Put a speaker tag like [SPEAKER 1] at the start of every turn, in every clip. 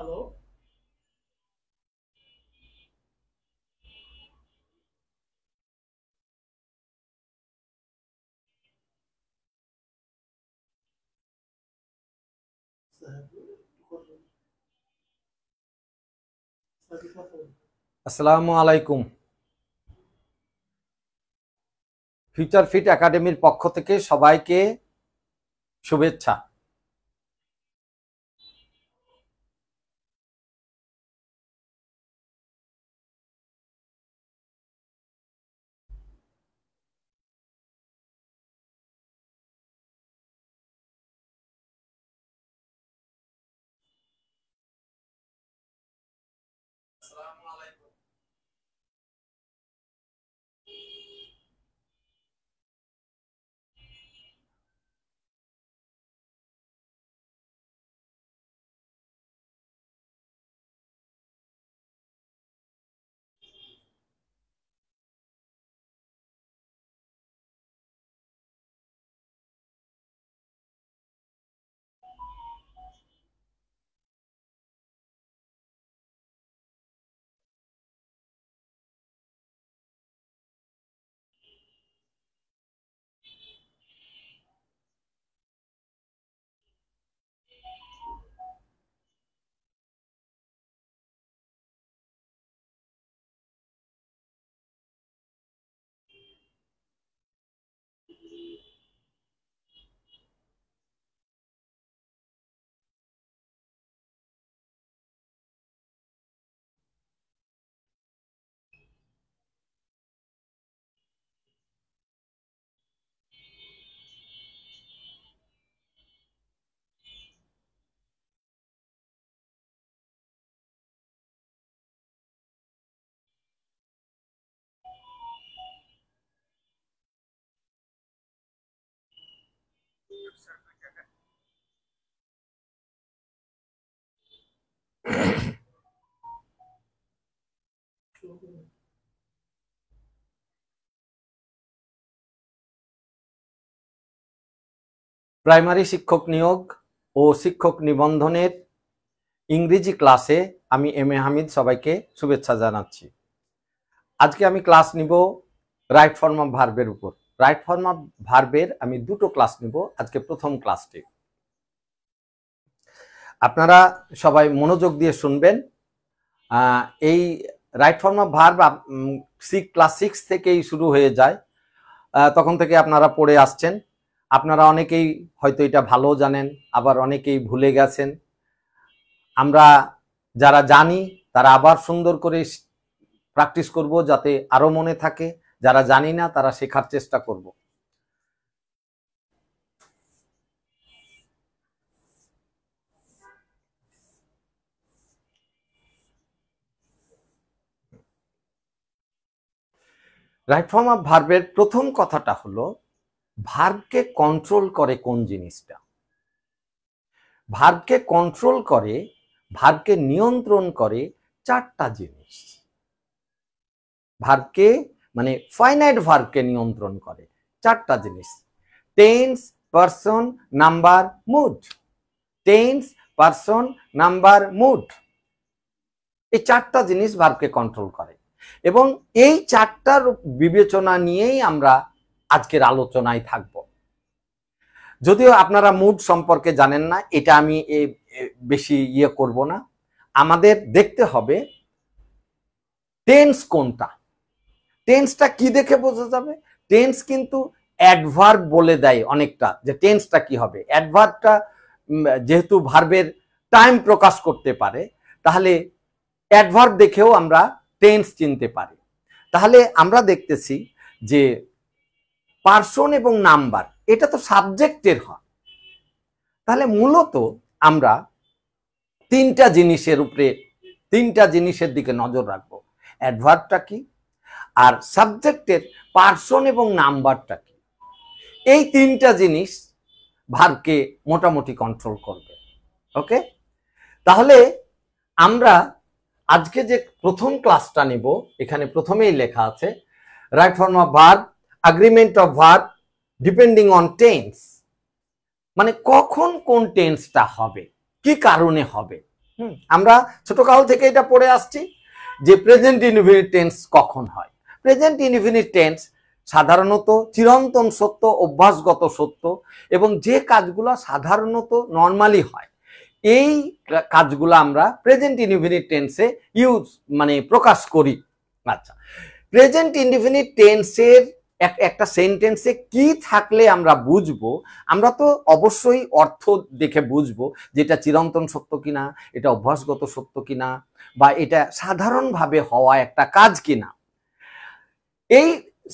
[SPEAKER 1] Hello,
[SPEAKER 2] আসসালামু আলাইকুম। Future fit একাডেমির পক্ষ থেকে সবাইকে শুভেচ্ছা। প্রাইমারি শিক্ষক নিয়োগ ও শিক্ষক নিবন্ধনের ইংরেজি ক্লাসে আমি এম এ হামিদ সবাইকে শুভেচ্ছা জানাচ্ছি। আজকে আমি ক্লাস নিব রাইট ফর্ম অফ ভার্বের উপর। রাইট ফর্ম অফ ভার্বের আমি দুটো ক্লাস নিব, আজকে প্রথম ক্লাসটি। আপনারা সবাই মনোযোগ দিয়ে শুনবেন। এই right form of verb class 6 থেকেই শুরু হয়ে যায়, তখন থেকে আপনারা পড়ে আসছেন। আপনারা অনেকেই হয়তো এটা ভালো জানেন, আবার অনেকেই ভুলে গেছেন। আমরা যারা জানি তারা আবার সুন্দর করে প্র্যাকটিস করব যাতে আরো মনে থাকে, যারা জানি না তারা শেখার চেষ্টা করব। রাইট ফর্ম অফ ভার্বের প্রথম কথাটা হলো ভার্বকে কন্ট্রোল করে কোন জিনিসটা। ভার্বকে কন্ট্রোল করে, ভার্বকে নিয়ন্ত্রণ করে চারটা জিনিস। ভার্বকে মানে ফাইনাইট ভার্বকে নিয়ন্ত্রণ করে চারটা জিনিস: tense, person, number, mood. Tense, person, number, mood, এই চারটা জিনিস ভার্বকে কন্ট্রোল করে। এবং এই চারটার বিবেচনা নিয়েই আমরা আজকের আলোচনায় থাকব। যদিও আপনারা মুড সম্পর্কে জানেন না, এটা আমি বেশি করব না। আমাদের দেখতে হবে টেন্স কোনটা। টেন্সটা কি দেখে বোঝা যাবে? টেন্স কিন্তু অ্যাডভার্ব বলে দেয় অনেকটা, যে টেন্সটা কি হবে। অ্যাডভার্বটা যেহেতু ভার্বের টাইম প্রকাশ করতে পারে, তাহলে অ্যাডভার্ব দেখেও আমরা টেন্স চিনতে পারি। তাহলে আমরা দেখতেছি যে পার্সন এবং নাম্বার এটা তো সাবজেক্টের হয়। তাহলে মূলত আমরা তিনটা জিনিসের দিকে নজর রাখবো: অ্যাডভার্বটা কি, আর সাবজেক্টের পার্সন এবং নাম্বারটা কি। এই তিনটা জিনিস ভার্বকে মোটামুটি কন্ট্রোল করবে। ওকে, তাহলে আমরা আজকে যে প্রথম ক্লাসটা নিব, এখানে প্রথমেই লেখা আছে right form of verb, agreement of verb depending on tense. মানে কখন কোন টেন্সটা হবে, কি কারণে হবে। আমরা ছোটকাল থেকে এটা পড়ে আসছি যে প্রেজেন্ট ইনডিফিনিট টেন্স কখন হয়। প্রেজেন্ট ইনডিফিনিট টেন্স সাধারণত চিরন্তন সত্য, অভ্যাসগত সত্য, এবং যে কাজগুলো সাধারণত নর্মালি হয় এই কাজগুলো আমরা প্রেজেন্ট ইনডিফিনিট টেন্সে ইউজ মানে প্রকাশ করি। আচ্ছা, প্রেজেন্ট ইনডিফিনিট টেন্সের একটা সেন্টেন্সে কি থাকলে আমরা বুঝবো? আমরা তো অবশ্যই অর্থ দেখে বুঝবো যেটা চিরন্তন সত্য কিনা, এটা অভ্যাসগত সত্য কিনা, বা এটা সাধারণভাবে হওয়া একটা কাজ কিনা। এই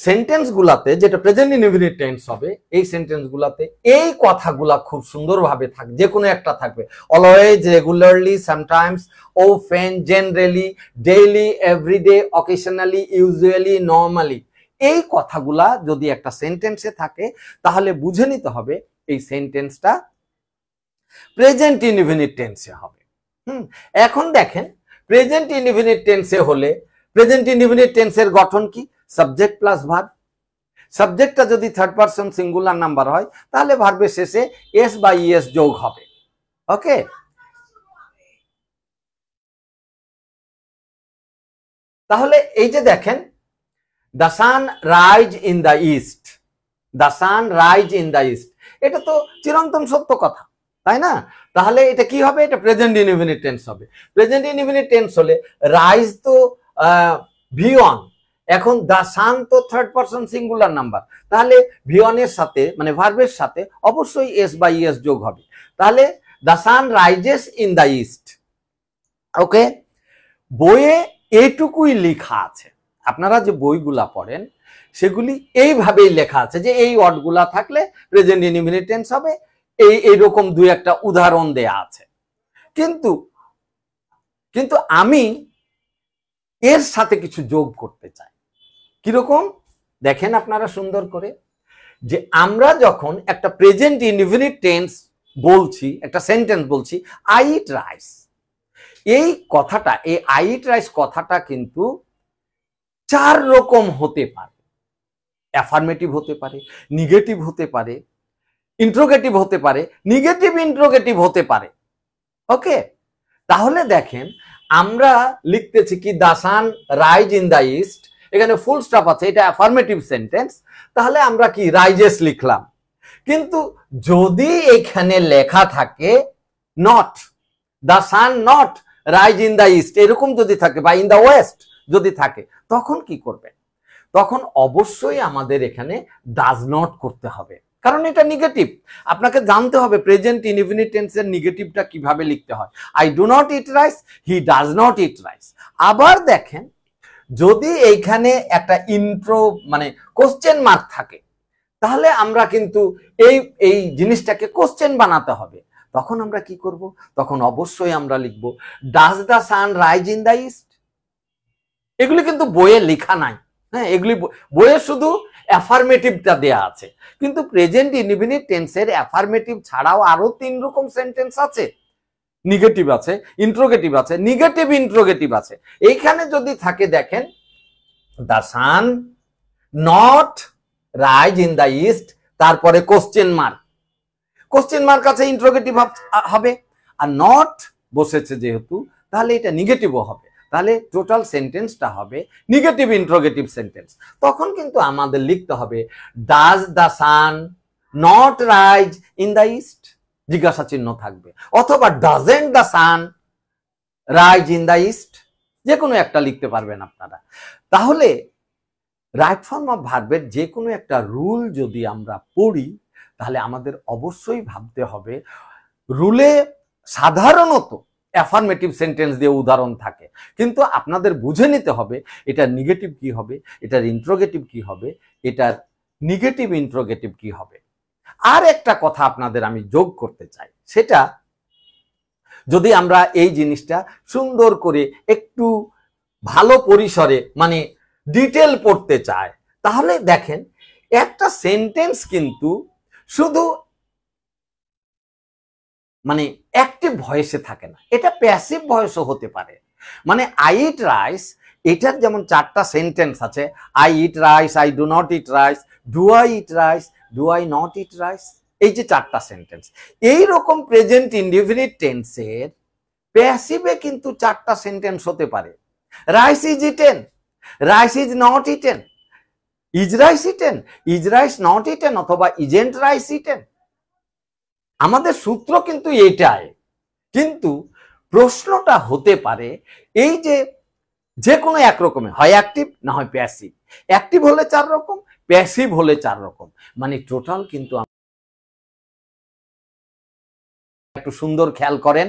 [SPEAKER 2] সেন্টেন্স গুলাতে, যেটা প্রেজেন্ট ইনডিফিনিট টেন্স হবে, এই সেন্টেন্স গুলাতে এই কথাগুলা খুব সুন্দরভাবে থাকবে। যে কোনো একটা থাকবে, always, regularly, sometimes, often, generally, daily, everyday, occasionally, usually, normally. এই কথাগুলা যদি একটা সেন্টেন্সে থাকে তাহলে বুঝে নিতে হবে এই সেন্টেন্সটা প্রেজেন্ট ইনডিফিনিট টেন্সে হবে। এখন দেখেন, প্রেজেন্ট ইনডিফিনিট টেন্সে হলে প্রেজেন্ট ইনডিফিনিট টেন্সের গঠন কি? Subject plus verb. সাবজেক্টটা যদি থার্ড পারসন সিঙ্গুলার নাম্বার হয় তাহলে ভার্বের শেষে এস বা ইএস যোগ হবে। ওকে, তাহলে এই যে দেখেন, the sun rise in the east, the sun rise in the east, এটা তো চিরন্তন সত্য কথা, তাই না? তাহলে এটা কি হবে? এটা প্রেজেন্ট ইনডিফিনিট টেন্স হবে। প্রেজেন্ট ইনডিফিনিট টেন্স হলে রাইজ তো V1, এখন দ্য সান তো থার্ড পারসন সিঙ্গুলার নাম্বার, তাহলে V1 এর সাথে মানে ভার্বের সাথে অবশ্যই এস বা ইএস যোগ হবে। তাহলে the sun rises in the east. Okay, বইয়ে এইটুকুই লেখা আছে। আপনারা যে বইগুলা পড়েন সেগুলি এইভাবেই লেখা আছে যে এই ওয়ার্ডগুলা থাকলে প্রেজেন্ট ইনডিফিনিট টেন্স হবে, এইরকম দুই একটা উদাহরণ দেয়া আছে। কিন্তু আমি এর সাথে কিছু যোগ করতে চাই। কিরকম? দেখেন আপনারা সুন্দর করে, যে আমরা যখন একটা প্রেজেন্ট ইনডিফিনিট টেন্স বলছি, একটা সেন্টেন্স বলছি, আই ইট রাইস, এই কথাটা, এই আই ইট রাইস কথাটা কিন্তু চার রকম হতে পারে। অ্যাফার্মেটিভ হতে পারে, নেগেটিভ হতে পারে, ইন্ট্রোগেটিভ হতে পারে, নেগেটিভ ইন্ট্রোগেটিভ হতে পারে। ওকে, তাহলে দেখেন আমরা লিখতেছি কি the sun rise in the east, এখানে ফুল স্টপ আছে, এটা অ্যাফার্মেটিভ সেন্টেন্স, তাহলে আমরা কি রাইজেস লিখলাম। কিন্তু যদি এখানে লেখা থাকে not, the sun not rise in the east, এরকম যদি থাকে, বা ইন দ্য ওয়েস্ট যদি থাকে, তখন কি করবেন? তখন অবশ্যই আমাদের এখানে ডাজ নট করতে হবে, কারণ এটা নেগেটিভ। আপনাকে জানতে হবে প্রেজেন্ট ইনডিফিনিট টেন্সের নেগেটিভটা কিভাবে লিখতে হয়। I do not eat rice, he does not eat rice. আবার দেখেন, যদি এইখানে একটা ইন্ট্রো মানে কোশ্চেন মার্ক থাকে, তাহলে আমরা কিন্তু এই জিনিসটাকে কোশ্চেন বানাতে হবে। তখন আমরা কি করব? তখন অবশ্যই আমরা লিখব does the sun rise in the east. এগুলি কিন্তু বইয়ে লেখা নাই, হ্যাঁ, এগুলি বইয়ে শুধু অ্যাফার্মেটিভটা দেয়া আছে। কিন্তু প্রেজেন্ট ইনডিফিনিট টেন্সের অ্যাফার্মেটিভ ছাড়াও আরো 3 রকম সেন্টেন্স আছে। নেগেটিভ আছে, ইন্ট্রোগেটিভ আছে, নেগেটিভ ইন্ট্রোগেটিভ আছে। এইখানে যদি থাকে, দেখেন, the sun not rise in the east, তারপরে কোশ্চেন মার্ক, কোশ্চেন মার্ক আছে, ইন্ট্রোগেটিভ হবে, আর নট বসেছে যেহেতু, তাহলে এটা নেগেটিভও হবে। তাহলে টোটাল সেন্টেন্সটা হবে নেগেটিভ ইন্ট্রোগেটিভ সেন্টেন্স। তখন কিন্তু আমাদের লিখতে হবে does the sun not rise in the east, জিজ্ঞাসা চিহ্ন থাকবে, অথবা doesn't the sun rise in the east, যে কোনো একটা লিখতে পারবেন আপনারা। তাহলে রাইট ফর্ম অফ ভার্বের যে কোনো একটা রুল যদি আমরা পড়ি, তাহলে আমাদের অবশ্যই ভাবতে হবে, রুলে সাধারণত অ্যাফার্মেটিভ সেন্টেন্স দিয়ে উদাহরণ থাকে, কিন্তু আপনাদের বুঝে নিতে হবে এটার নেগেটিভ কি হবে, এটার ইন্ট্রোগেটিভ কি হবে, এটার নেগেটিভ ইন্ট্রোগেটিভ কি হবে। আর একটা কথা আপনাদের আমি যোগ করতে চাই, সেটা যদি আমরা এই জিনিসটা সুন্দর করে একটু ভালো পরিসরে মানে ডিটেল পড়তে চাই, তাহলে দেখেন একটা সেন্টেন্স কিন্তু শুধু মানে অ্যাক্টিভ ভয়েসে থাকে না, এটা প্যাসিভ ভয়েসও হতে পারে। মানে আই ইট রাইস, এটার যেমন 4টা সেন্টেন্স আছে, I eat rice, I do not eat rice, do I eat rice, do I not eat rice, এই যে 4টা সেন্টেন্স। এইরকম প্রেজেন্ট ইনডিফিনিট টেন্সের প্যাসিভে কিন্তু 4টা সেন্টেন্স হতে পারে। Rice is eaten, rice is not eaten, is rice eaten, is rice not eaten, অথবা ইজেন্ট রাইস ইটেন। আমাদের সূত্র কিন্তু এটাই, কিন্তু প্রশ্নটা হতে পারে এই যে কোনো এক রকমের, হয় অ্যাক্টিভ না হয় প্যাসিভ। অ্যাক্টিভ হলে 4 রকম, প্যাসিভ হলে 4 রকম, মানে টোটাল কিন্তু একটু সুন্দর খেয়াল করেন।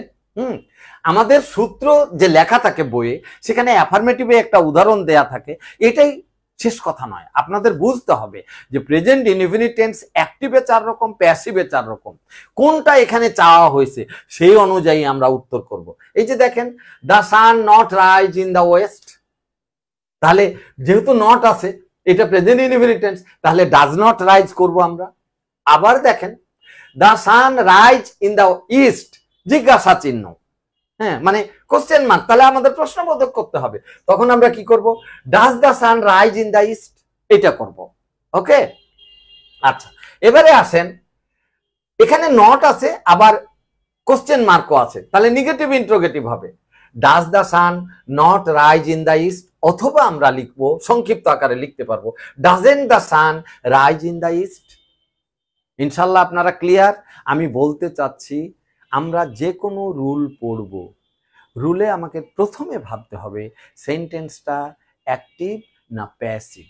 [SPEAKER 2] আমাদের সূত্র যে লেখা থাকে বইয়ে, সেখানে অ্যাফার্মেটিভে একটা উদাহরণ দেয়া থাকে, এটাই শেষ কথা নয়। আপনাদের বুঝতে হবে যে প্রেজেন্ট ইনডিফিনিট টেন্স অ্যাক্টিভে 4 রকম, প্যাসিভে 4 রকম। কোনটা এখানে চাওয়া হয়েছে সেই অনুযায়ী আমরা উত্তর করব। এই যে দেখেন, the sun not rise in the West, তাহলে যেহেতু নট আছে, এটা প্রেজেন্ট ইনডিফিনিট টেন্স, তাহলে ডাজ নট রাইজ করব আমরা। আবার দেখেন, the sun rise in the east, জিজ্ঞাসা চিহ্ন, হ্যাঁ, মানে কোশ্চেন মার্ক, তাহলে আমাদের প্রশ্নবোধক করতে হবে। তখন আমরা কি করব? Does the sun rise in the east, এটা করব। ওকে, আচ্ছা, এবারে আসেন, এখানে নট আছে, আবার কোশ্চেন মার্কও আছে, তাহলে নেগেটিভ ইন্ট্রোগেটিভ হবে। Does the sun not rise in the east, অথবা আমরা লিখবো, সংক্ষিপ্ত আকারে লিখতে পারবো, doesn't the sun rise in the east. ইনশাল্লাহ আপনারা ক্লিয়ার? আমি বলতে চাচ্ছি, আমরা যে কোনো রুল পড়ব, রুলে আমাকে প্রথমে ভাবতে হবে সেন্টেন্সটা অ্যাক্টিভ না প্যাসিভ।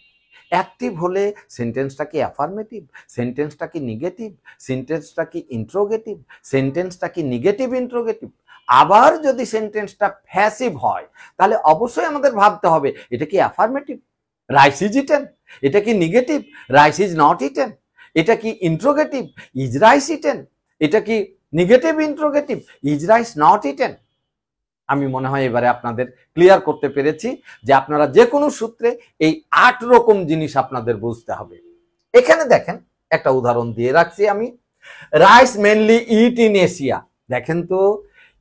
[SPEAKER 2] অ্যাক্টিভ হলে সেন্টেন্সটা কি অ্যাফার্মেটিভ, সেন্টেন্সটা কি নেগেটিভ, সেন্টেন্সটা কি ইন্ট্রোগেটিভ, সেন্টেন্সটা কি নেগেটিভ ইন্ট্রোগেটিভ। আবার যদি সেন্টেন্সটা প্যাসিভ হয়, তাহলে অবশ্যই আমাদের ভাবতে হবে এটা কি অ্যাফার্মেটিভ, রাইস ইজ ইটেন, এটা কি negative, rice is not eaten, এটা কি ইন্ট্রোগেটিভ, ইজ রাইস ইটেন, এটা কি negative interrogative, is rice not eaten. আমি মনে হয় এবারে আপনাদের ক্লিয়ার করতে পেরেছি যে আপনারা যে কোনো সূত্রে এই 8 রকম জিনিস আপনাদের বুঝতে হবে। এখানে দেখেন, একটা উদাহরণ দিয়ে রাখছি আমি, rice mainly it in Asia. দেখেন তো,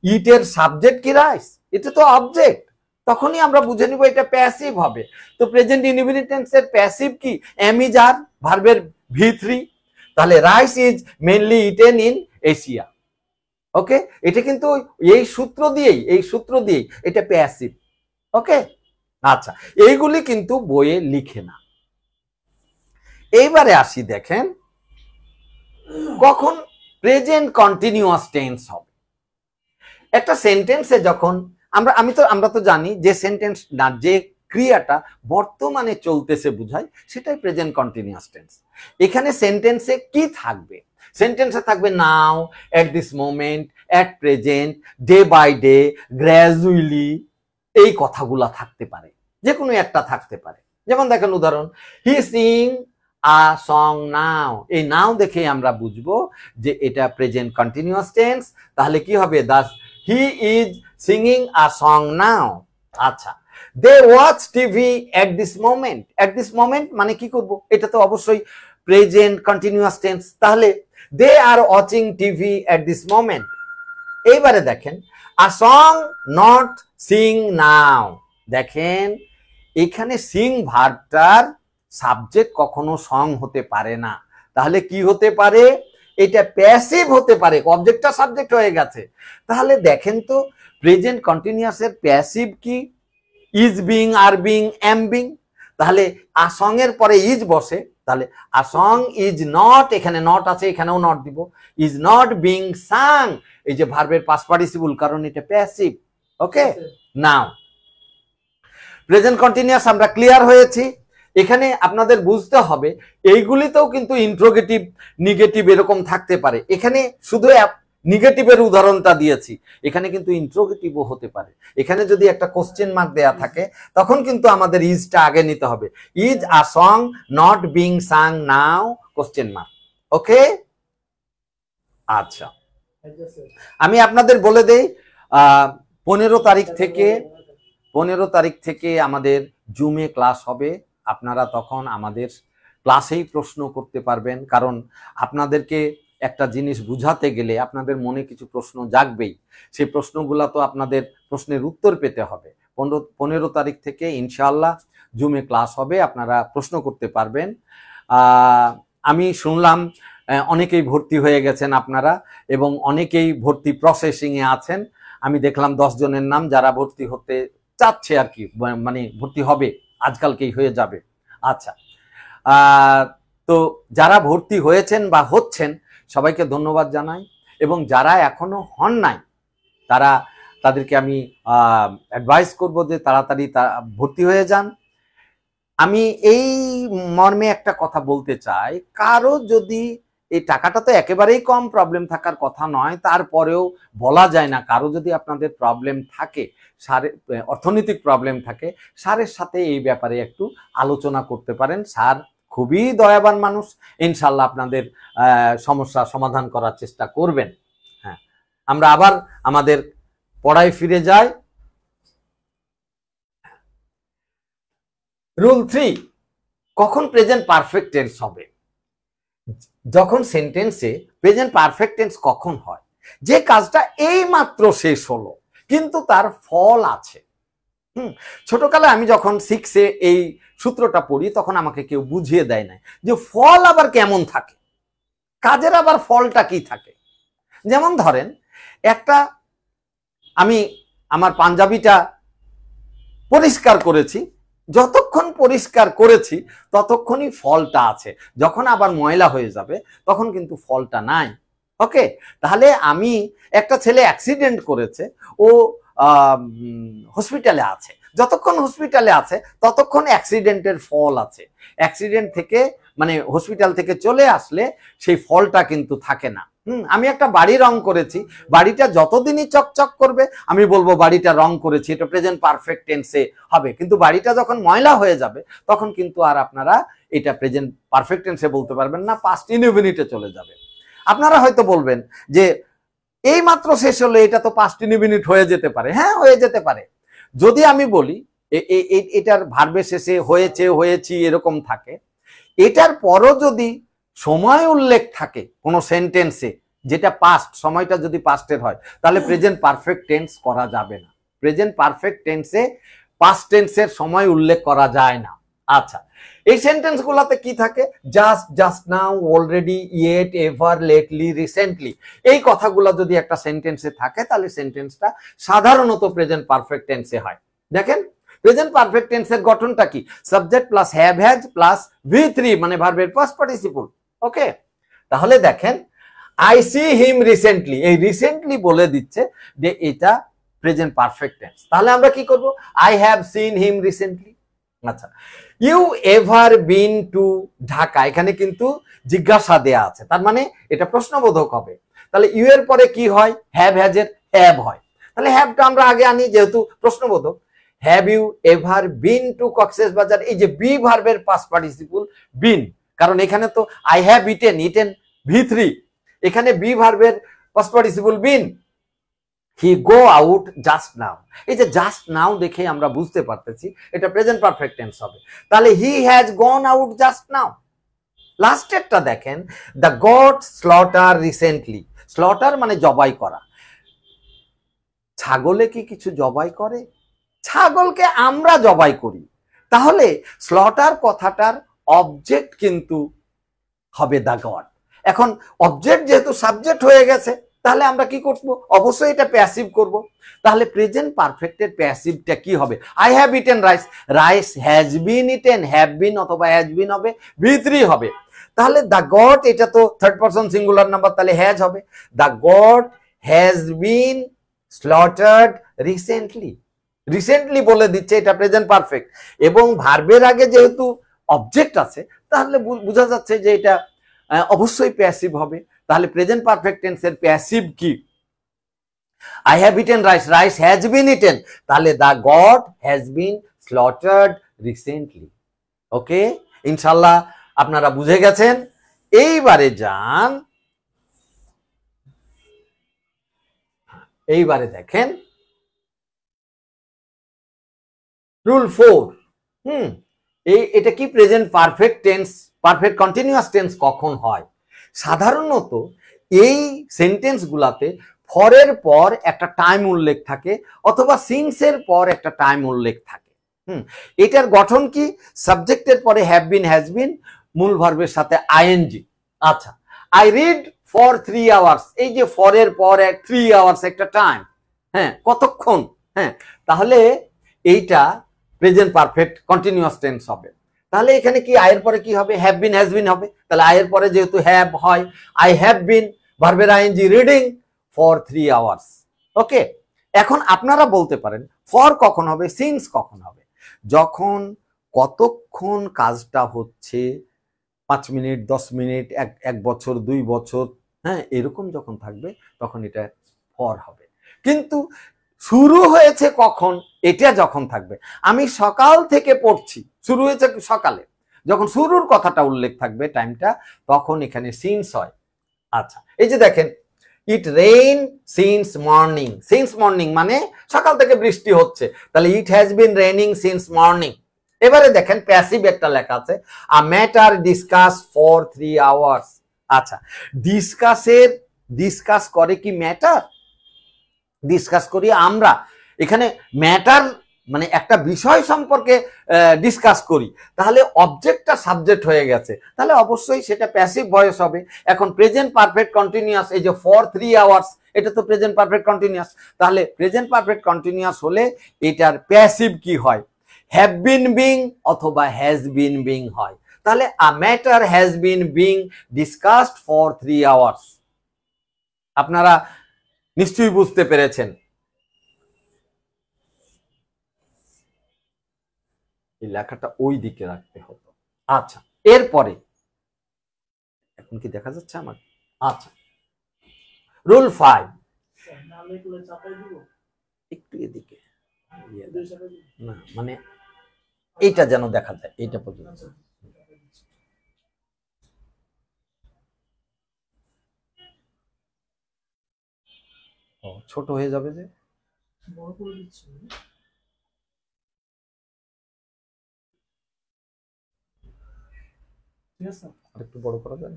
[SPEAKER 2] ইটের সাবজেক্ট কি রাইস, এটা তো অবজেক্ট, তখনই আমরা বুঝে নিব এটা প্যাসিভ হবে। তো প্রেজেন্ট ইনডিফিনিট টেন্সের প্যাসিভ কি? এম ইজ আর, ভার্বের V3, তাহলে rice is mainly eaten in Asia. Okay, এটা কিন্তু এই সূত্র দিয়েই এটা প্যাসিভ। ওকে, আচ্ছা, এইগুলি কিন্তু বইয়ে লিখে না। এইবারে আসি, দেখেন কখন প্রেজেন্ট কন্টিনিউয়াস টেন্স হবে। একটা সেন্টেন্সে যখন আমরা তো জানি যে সেন্টেন্স না, যে ক্রিয়াটা বর্তমানে চলতেছে বোঝায়, সেটাই প্রেজেন্ট কন্টিনিউয়াস টেন্স। এখানে সেন্টেন্সে কি থাকবে? সেন্টেন্সে থাকবে now, at this moment, at present, day by day, gradually, এই কথাগুলা থাকতে পারে, যে কোনো একটা থাকতে পারে। যেমন দেখেন উদাহরণ, হি সিং আ সং নাও, এই নাও দেখে আমরা বুঝবো যে এটা প্রেজেন্ট কন্টিনিউয়াস টেন্স। তাহলে কি হবে? Thus he is singing a song now. আচ্ছা, they watch TV at this moment, at this moment মানে কি করব? এটা তো অবশ্যই প্রেজেন্ট কন্টিনিউয়াস টেন্স, তাহলে they are watching TV at this moment. এইবারে দেখেন, a song not sing now, দেখেন এখানে সিং ভার্বটার সাবজেক্ট কখনো সং হতে পারে না, তাহলে কি হতে পারে? এটা প্যাসিভ হতে পারে, অবজেক্টটা সাবজেক্ট হয়ে গেছে। তাহলে দেখেন তো, প্রেজেন্ট কন্টিনিউয়াসের প্যাসিভ কি? Is being, are being, am being. তাহলে আ সং এর পরে ইজ বসে, তাহলে আ সং ইজ নট, এখানে নট আছে, এখানেও নট দিব, ইজ নট বিং সাং, এই যে ভার্বের পাস্ট পার্টিসিপল, কারণ এটা প্যাসিভ। ওকে, নাও প্রেজেন্ট কন্টিনিউয়াস আমরা ক্লিয়ার হয়েছি। এখানে আপনাদের বুঝতে হবে এইগুলিতেও কিন্তু ইন্ট্রোগেটিভ, নেগেটিভ এরকম থাকতে পারে। এখানে শুধু নেগেটিভের উদাহরণটা দিয়েছি, এখানে কিন্তু ইন্ট্রোগেটিভও হতে পারে। এখানে যদি একটা কোশ্চেন মার্ক দেয়া থাকে, তখন কিন্তু আমাদের ইজটা আগে নিতে হবে। Is a song not being sung now, question mark. Okay, আচ্ছা, আমি আপনাদের বলে দেই 15 তারিখ থেকে আমাদের জুমে ক্লাস হবে। আপনারা তখন আমাদের ক্লাসেই প্রশ্ন করতে পারবেন, কারণ আপনাদেরকে একটা জিনিস বুঝাতে গেলে আপনাদের মনে কিছু প্রশ্ন জাগবেই। সেই প্রশ্নগুলো তো আপনাদের প্রশ্নের উত্তর পেতে হবে। 15 তারিখ থেকে ইনশাআল্লাহ জুমে ক্লাস হবে, আপনারা প্রশ্ন করতে পারবেন। আমি শুনলাম অনেকেই ভর্তি হয়ে গেছেন আপনারা, এবং অনেকেই ভর্তি প্রসেসিংয়ে আছেন। আমি দেখলাম 10 জনের নাম যারা ভর্তি হতে চাচ্ছে আর কি, মানে ভর্তি হবে, আজকালকেই হয়ে যাবে। আচ্ছা, তো যারা ভর্তি হয়েছেন বা হচ্ছেন সবাইকে ধন্যবাদ জানাই, এবং যারা এখনো হন নাই তাদেরকে আমি অ্যাডভাইস করব যে তাড়াতাড়ি ভর্তি হয়ে যান। আমি এই মর্মে একটা কথা বলতে চাই, কারো যদি এই টাকাটা তো একেবারেই কম প্রবলেম থাকার কথা নয়, তারপরেও বলা যায় না, কারো যদি আপনাদের প্রবলেম থাকে, অর্থনৈতিক প্রবলেম থাকে, স্যারের সাথে এই ব্যাপারে একটু আলোচনা করতে পারেন। স্যার খুবই দয়াবান মানুষ, ইনশাল্লাহ আপনাদের সমস্যা সমাধান করার চেষ্টা করবেন। হ্যাঁ, আমরা আবার আমাদের পড়ায় ফিরে যাই। রুল 3, কখন প্রেজেন্ট পারফেক্ট টেন্স হবে? যখন সেন্টেন্সে প্রেজেন্ট পারফেক্ট টেন্স কখন হয়? যে কাজটা এই মাত্র শেষ হলো কিন্তু তার ফল আছে। ছোটকালে আমি যখন 6-এ এই সূত্রটা পড়ি তখন আমাকে কেউ বুঝিয়ে দেয় না যে ফল আবার কেমন থাকে, কাজের আবার ফলটা কি থাকে। যেমন ধরেন, আমি আমার পাঞ্জাবিটা পরিষ্কার করেছি, যতক্ষণ পরিষ্কার করেছি ততক্ষণই ফলটা আছে, যখন আবার ময়লা হয়ে যাবে তখন কিন্তু ফলটা নাই। ওকে, তাহলে আমি একটা ছেলে অ্যাক্সিডেন্ট করেছে, ও হসপিটালে আছে, যতক্ষণ হসপিটালে আছে ততক্ষণ অ্যাক্সিডেন্টের ফল আছে। অ্যাক্সিডেন্ট থেকে মানে হসপিটাল থেকে চলে আসলে সেই ফলটা কিন্তু থাকে না। আমি একটা বাড়ি রং করেছি, বাড়িটা যতদিনই চকচক করবে আমি বলবো বাড়িটা রং করেছি, এটা প্রেজেন্ট পারফেক্ট টেন্সে হবে। কিন্তু বাড়িটা যখন ময়লা হয়ে যাবে তখন কিন্তু আর আপনারা এটা প্রেজেন্ট পারফেক্ট টেন্সে বলতে পারবেন না, পাস্ট ইনডিফিনিটে চলে যাবে। আপনারা হয়তো বলবেন যে এই মাত্র শেষ হলো, এটা তো পাস্ট ইনডিফিনিট হয়ে যেতে পারে। হ্যাঁ, হয়ে যেতে পারে। যদি আমি বলি এটার ভার্বের শেষে হয়েছে, হয়েছি এরকম থাকে, এটার পরও যদি সময় উল্লেখ থাকে কোন সেন্টেন্সে যেটা পাস্ট, সময়টা যদি পাস্টের হয়, তাহলে প্রেজেন্ট পারফেক্ট টেন্স করা যাবে না। প্রেজেন্ট পারফেক্ট টেন্সে পাস্ট টেন্সের সময় উল্লেখ করা যায় না। আচ্ছা, এই সেন্টেন্স গুলাতে কি থাকে? Just, just now, already, yet, ever, lately, recently, এই কথাগুলো যদি একটা সেন্টেন্সে থাকে তাহলে সেন্টেন্সটা সাধারণত প্রেজেন্ট পারফেক্ট টেন্সে হয়। দেখেন, প্রেজেন্ট পারফেক্ট টেন্সের গঠনটা কি? Subject plus have has plus V3 মানে ভার্বের পাস্ট পার্টিসিপল। ওকে, তাহলে দেখেন, আই সি হিম রিসেন্টলি, এই রিসেন্টলি বলে দিচ্ছে যে এটা প্রেজেন্ট পারফেক্ট টেন্স। তাহলে আমরা কি করব? I have seen him recently. আচ্ছা, you ever been to Dhaka, এখানে কিন্তু জিজ্ঞাসা দেয়া আছে, তার মানে এটা প্রশ্নবোধক হবে। তাহলে ইউ এর পরে কি হয়? হ্যাভ হ্যাজ এর হ্যাভ হয়। তাহলে হ্যাভটা আমরা আগে আনি যেহেতু প্রশ্নবোধক। Have you ever been to Cox's Bazar, এই যে বি ভার্বের পাস্ট পার্টিসিপল বিন, কারণ এখানে তো I have eaten, eaten V3, এখানে বি ভার্বের পাস্ট পার্টিসিপল বিন। হি গো আউট জাস্ট নাও, এই যে জাস্ট নাও দেখে আমরা বুঝতে পারতেছি এটা প্রেজেন্ট পারফেক্ট টেন্স হবে। তাহলে he has gone out just now. লাস্টেরটা দেখেন, the god slaughter recently, slaughter মানে জবাই করা। ছাগলে কি কিছু জবাই করে? ছাগলকে আমরা জবাই করি। তাহলে স্লটার কথাটার অবজেক্ট কিন্তু হবে দ্য গড। এখন অবজেক্ট যেহেতু সাবজেক্ট হয়ে গেছে, তাহলে আমরা কি করব? অবশ্যই এটা প্যাসিভ করব। তাহলে প্রেজেন্ট পারফেক্টের প্যাসিভটা কি হবে? I have eaten rice, rice has been eaten, have been অথবা হ্যাজ বিন হবে, V3 হবে। তাহলে দ্য গড, এটা তো থার্ড পারসন সিঙ্গুলার নাম্বার, তাহলে হ্যাজ হবে। The god has been slaughtered recently, recently বলে দিচ্ছে এটা প্রেজেন্ট পারফেক্ট, এবং ভার্বের আগে যেহেতু অবজেক্ট আছে তাহলে বোঝা যাচ্ছে যে এটা অবশ্যই প্যাসিভ হবে। তাহলে প্রেজেন্ট পারফেক্ট টেন্সের প্যাসিভ কি? I have eaten rice, rice has been eaten, তাহলে the god has been slaughtered recently. Okay, ইনশাল্লাহ আপনারা বুঝে গেছেন। এইবারে যান, এইবারে দেখেন রুল 4। এটা কি? Present perfect tense, perfect continuous tense কখন হয়? সাধারণত এই সেন্টেন্স গুলাতে ফরের পর একটা টাইম উল্লেখ থাকে অথবা সিন্সের পর একটা টাইম উল্লেখ থাকে। এটার গঠন কি? সাবজেক্টের পরে হ্যাভ বিন, হ্যাজ বিন, মূল ভার্বের সাথে আইএনজি। আচ্ছা, আই রিড ফর 3 আওয়ার্স, এই যে ফরের পর 3 আওয়ার্স একটা টাইম, হ্যাঁ, কতক্ষণ। হ্যাঁ, তাহলে এইটা প্রেজেন্ট পারফেক্ট কন্টিনিউয়াস টেন্স হবে। তাহলে এখানে কি আয়ের পরে কি হবে? হ্যাভ বিন, হ্যাজ বিন হবে। তাহলে আয়ের পরে যেহেতু হ্যাভ হয়, আই হ্যাভ বিন ভার্বের আইএনজি রিডিং ফর 3 আওয়ার্স। ওকে, এখন আপনারা বলতে পারেন ফর কখন হবে, সিন্স কখন হবে? যখন কতক্ষণ কাজটা হচ্ছে, 5 মিনিট, 10 মিনিট, এক বছর, 2 বছর, হ্যাঁ, এরকম যখন থাকবে তখন এটা ফর হবে। কিন্তু শুরু হয়েছে কখন, এটা যখন থাকবে, আমি সকাল থেকে পড়ছি, শুরু হয়েছে সকালে, যখন শুরুর কথাটা উল্লেখ থাকবে টাইমটা, তখন এখানে সিন্স হয়। আচ্ছা, এই যে দেখেন, ইট rain since morning. Since morning মানে সকাল থেকে বৃষ্টি হচ্ছে, তাহলে it has been raining since morning. এবারে দেখেন প্যাসিভ একটা লেখা আছে, a matter discuss for 3 hours. আচ্ছা, ডিসকাস করে কি ম্যাটার? ডিসকাস করি আমরা। এখানে ম্যাটার মানে একটা বিষয় সম্পর্কে ডিসকাস করি, তাহলে অবজেক্টটা সাবজেক্ট হয়ে গেছে, তাহলে অবশ্যই সেটা প্যাসিভ ভয়েস হবে। এখন প্রেজেন্ট পারফেক্ট কন্টিনিউয়াস, এই যে ফর 3 আওয়ার্স, এটা তো প্রেজেন্ট পারফেক্ট কন্টিনিউয়াস। তাহলে প্রেজেন্ট পারফেক্ট কন্টিনিউয়াস হলে এটার প্যাসিভ কি হয়? হ্যাভ বিন বিং অথবা হ্যাজ বিন বিং হয়। তাহলে a matter has been being discussed for 3 hours. আপনারা নিশ্চয়ই বুঝতে পেরেছেন। এই লেখাটা ওই দিকে রাখতে হতো। আচ্ছা, এরপরে এখন কি দেখা যাচ্ছে আমার? আচ্ছা, রুল 5, একটু এদিকে না, মানে এইটা যেন দেখা যায়, এইটা পর্যন্ত। ছোট হয়ে যাবে যে, ঠিক আছে, আর একটু বড় করা যায়?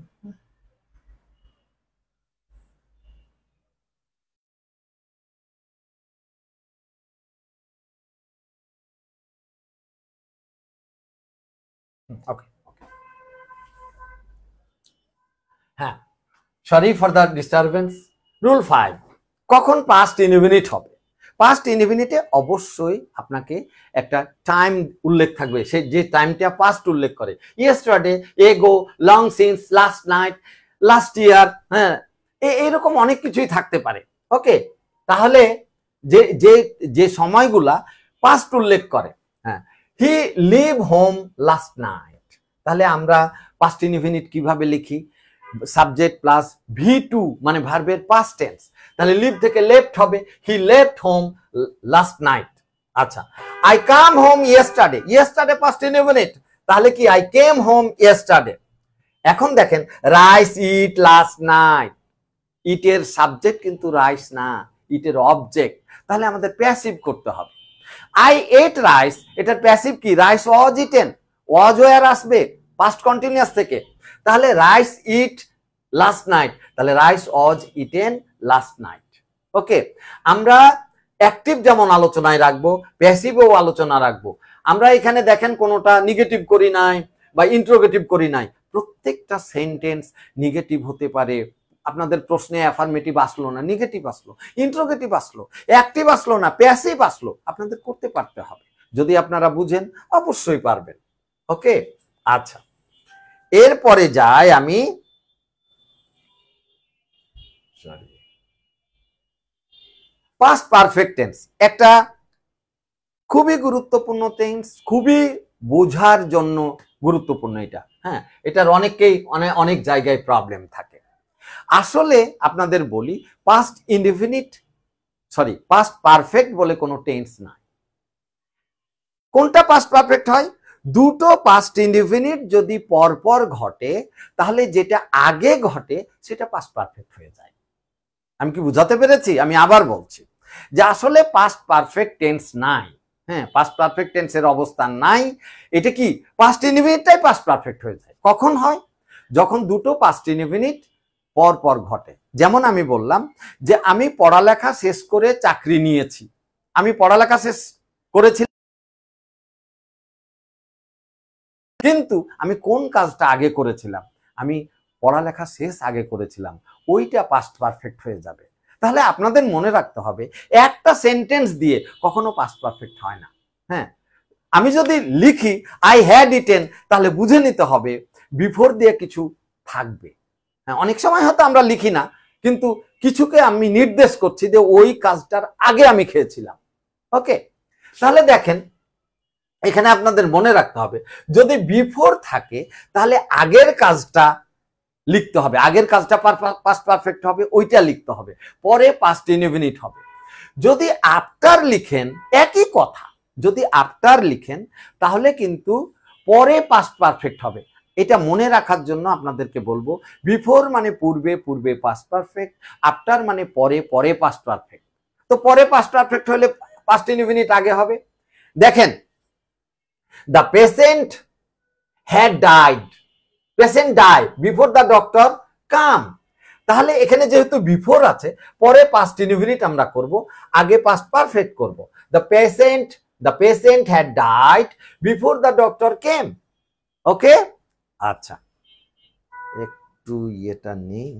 [SPEAKER 2] ওকে, হ্যাঁ, sorry for the disturbance. Rule 5, কখন পাস্ট ইনডিফিনিট হবে? পাস্ট ইনডিফিনিটে অবশ্যই আপনাকে একটা টাইম উল্লেখ থাকবে, সে যে টাইমটা পাস্ট উল্লেখ করে। ইয়েস্টারডে, এগো, long since, last night, last year, হ্যাঁ, এরকম অনেক কিছুই থাকতে পারে। ওকে, তাহলে যে যে যে সময়গুলা পাস্ট উল্লেখ করে, হ্যাঁ, হি লিভ হোম লাস্ট নাইট, তাহলে আমরা পাস্ট ইনডিফিনিট কিভাবে লিখি? সাবজেক্ট প্লাস V2 মানে ভার্বের পাস্ট টেন্স, তাহলে লিভ থেকে লেফট হবে, he left home last night. আচ্ছা, I come home yesterday, yesterday past indefinite, তাহলে কি আই কেম হোম ইয়েস্টারডে। এখন দেখেন রাইস ইট লাস্ট নাইট, ইটের সাবজেক্ট কিন্তু রাইস না, ইটের অবজেক্ট, তাহলে আমাদের প্যাসিভ করতে হবে। আই এট রাইস, এটার প্যাসিভ কি? Rice was eaten, was were আসবে পাস্ট কন্টিনিউয়াস থেকে, তাহলে রাইস ইট লাস্ট নাইট, তাহলে rice was eaten last night. ওকে, আমরা অ্যাক্টিভ যেমন আলোচনায় রাখবো, প্যাসিভও আলোচনা রাখবো। আমরা এখানে দেখেন কোনোটা নেগেটিভ করি নাই বা ইন্ট্রোগেটিভ করি নাই, প্রত্যেকটা সেন্টেন্স নেগেটিভ হতে পারে। আপনাদের প্রশ্নে অ্যাফার্মেটিভ আসলো না, নেগেটিভ আসলো, ইন্ট্রোগেটিভ আসলো, অ্যাক্টিভ আসলো না, প্যাসিভ আসলো, আপনাদের করতে পারতে হবে। যদি আপনারা বুঝেন অবশ্যই পারবেন। ওকে, আচ্ছা, এরপরে যাই আমি পাস্ট পারফেক্ট টেন্স, একটা খুবই গুরুত্বপূর্ণ টেন্স, খুবই বোঝার জন্য গুরুত্বপূর্ণ এটা। হ্যাঁ, এটার অনেককেই অনেক জায়গায় প্রবলেম থাকে। আসলে আপনাদের বলি, past indefinite sorry past perfect বলে কোনো টেন্স নাই। কোনটা পাস্ট পারফেক্ট হয়? দুটো পাস্ট ইনডিফিনিট যদি পরপর ঘটে, তাহলে যেটা আগে ঘটে সেটা পাস্ট পারফেক্ট হয়ে যায়। আমি কি বুঝাতে পেরেছি? আমি আবার বলছি যে আসলে পাস্ট পারফেক্ট টেন্স নাই। হ্যাঁ, পাস্ট পারফেক্ট টেন্সের অবস্থান নাই। এটা কি পাস্ট ইনডিফিনিটটাই পাস্ট পারফেক্ট হয়ে যায়। কখন হয়? যখন দুটো পাস্ট ইনডিফিনিট পর পর ঘটে। যেমন আমি বললাম যে আমি পড়ালেখা শেষ করে চাকরি নিয়েছি। আমি পড়ালেখা শেষ করেছি, কিন্তু আমি কোন কাজটা আগে করেছিলাম? আমি পড়ালেখা শেষ আগে করেছিলাম, ওইটা পাস্ট পারফেক্ট হয়ে যাবে। তাহলে আপনাদের মনে রাখতে হবে একটা সেন্টেন্স দিয়ে কখনো পাস্ট পারফেক্ট হয় না। হ্যাঁ, আমি যদি লিখি আই হ্যাড ইটেন, তাহলে বুঝে নিতে হবে বিফোর দিয়ে কিছু থাকবে। হ্যাঁ, অনেক সময় হয়তো আমরা লিখি না, কিন্তু কিছুকে আমি নির্দেশ করছি যে ওই কাজটার আগে আমি খেয়েছিলাম। ওকে, তাহলে দেখেন এখানে আপনাদের মনে রাখতে হবে যদি বিফোর থাকে তাহলে আগের কাজটা লিখতে হবে, আগের কাজটা পাস্ট পারফেক্ট হবে, ওইটা লিখতে হবে, পরে পাস্ট ইনডেফিনিট হবে। যদি আফটার লিখেন একই কথা, যদি আফটার লিখেন তাহলে কিন্তু পরে পাস্ট পারফেক্ট হবে। এটা মনে রাখার জন্য আপনাদেরকে বলবো বিফোর মানে পূর্বে, পূর্বে পাস্ট পারফেক্ট, আফটার মানে পরে, পরে পাস্ট পারফেক্ট। তো পরে পাস্ট পারফেক্ট হলে পাস্ট ইনডেফিনিট আগে হবে। দেখেন the patient had died, patient died before the doctor come। তাহলে এখানে যেহেতু বিফোর আছে পরে পাস্ট ইনডেফিনিট আমরা করব, আগে পাস্ট পারফেক্ট করব। the patient had died before the doctor came। ওকে, আচ্ছা একটু এটা নেই,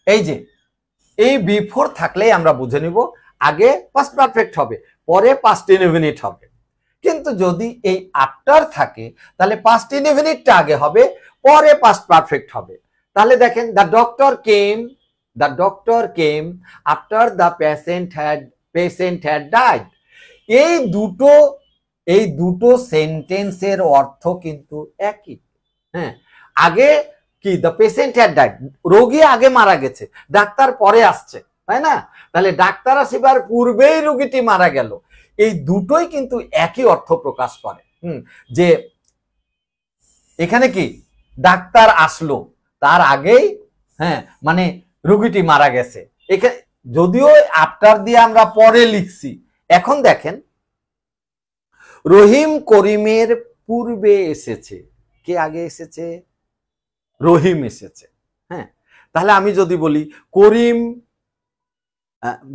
[SPEAKER 2] এই যে এই বিফোর থাকলে আমরা বুঝে নিব আগে পাস্ট পারফেক্ট হবে, পরে পাস্ট ইনডেফিনিট হবে। কিন্তু যদি এই আফটার থাকে তাহলে পাস্ট ইনডেফিনিটটা আগে হবে, পরে পাস্ট পারফেক্ট হবে। তাহলে দেখেন the doctor came after the patient had died. এই দুটো সেন্টেন্সের অর্থ কিন্তু একই। হ্যাঁ, আগে কি দ্য পেশেন্ট হ্যাড ডাইড, রোগী আগে মারা গেছে, ডাক্তার পরে আসছে, তাই না? তাহলে ডাক্তার আসিবার পূর্বেই রোগীটি মারা গেল। এই দুটোই কিন্তু একই অর্থ প্রকাশ করে। যে এখানে কি ডাক্তার আসলো তার আগেই, হ্যাঁ মানে রোগীটি মারা গেছে। এখানে যদিও আফটার দিয়ে আমরা পরে লিখছি। এখন দেখেন রহিম করিমের পূর্বে এসেছে, কে আগে এসেছে? রহিম এসেছে। হ্যাঁ, তাহলে আমি যদি বলি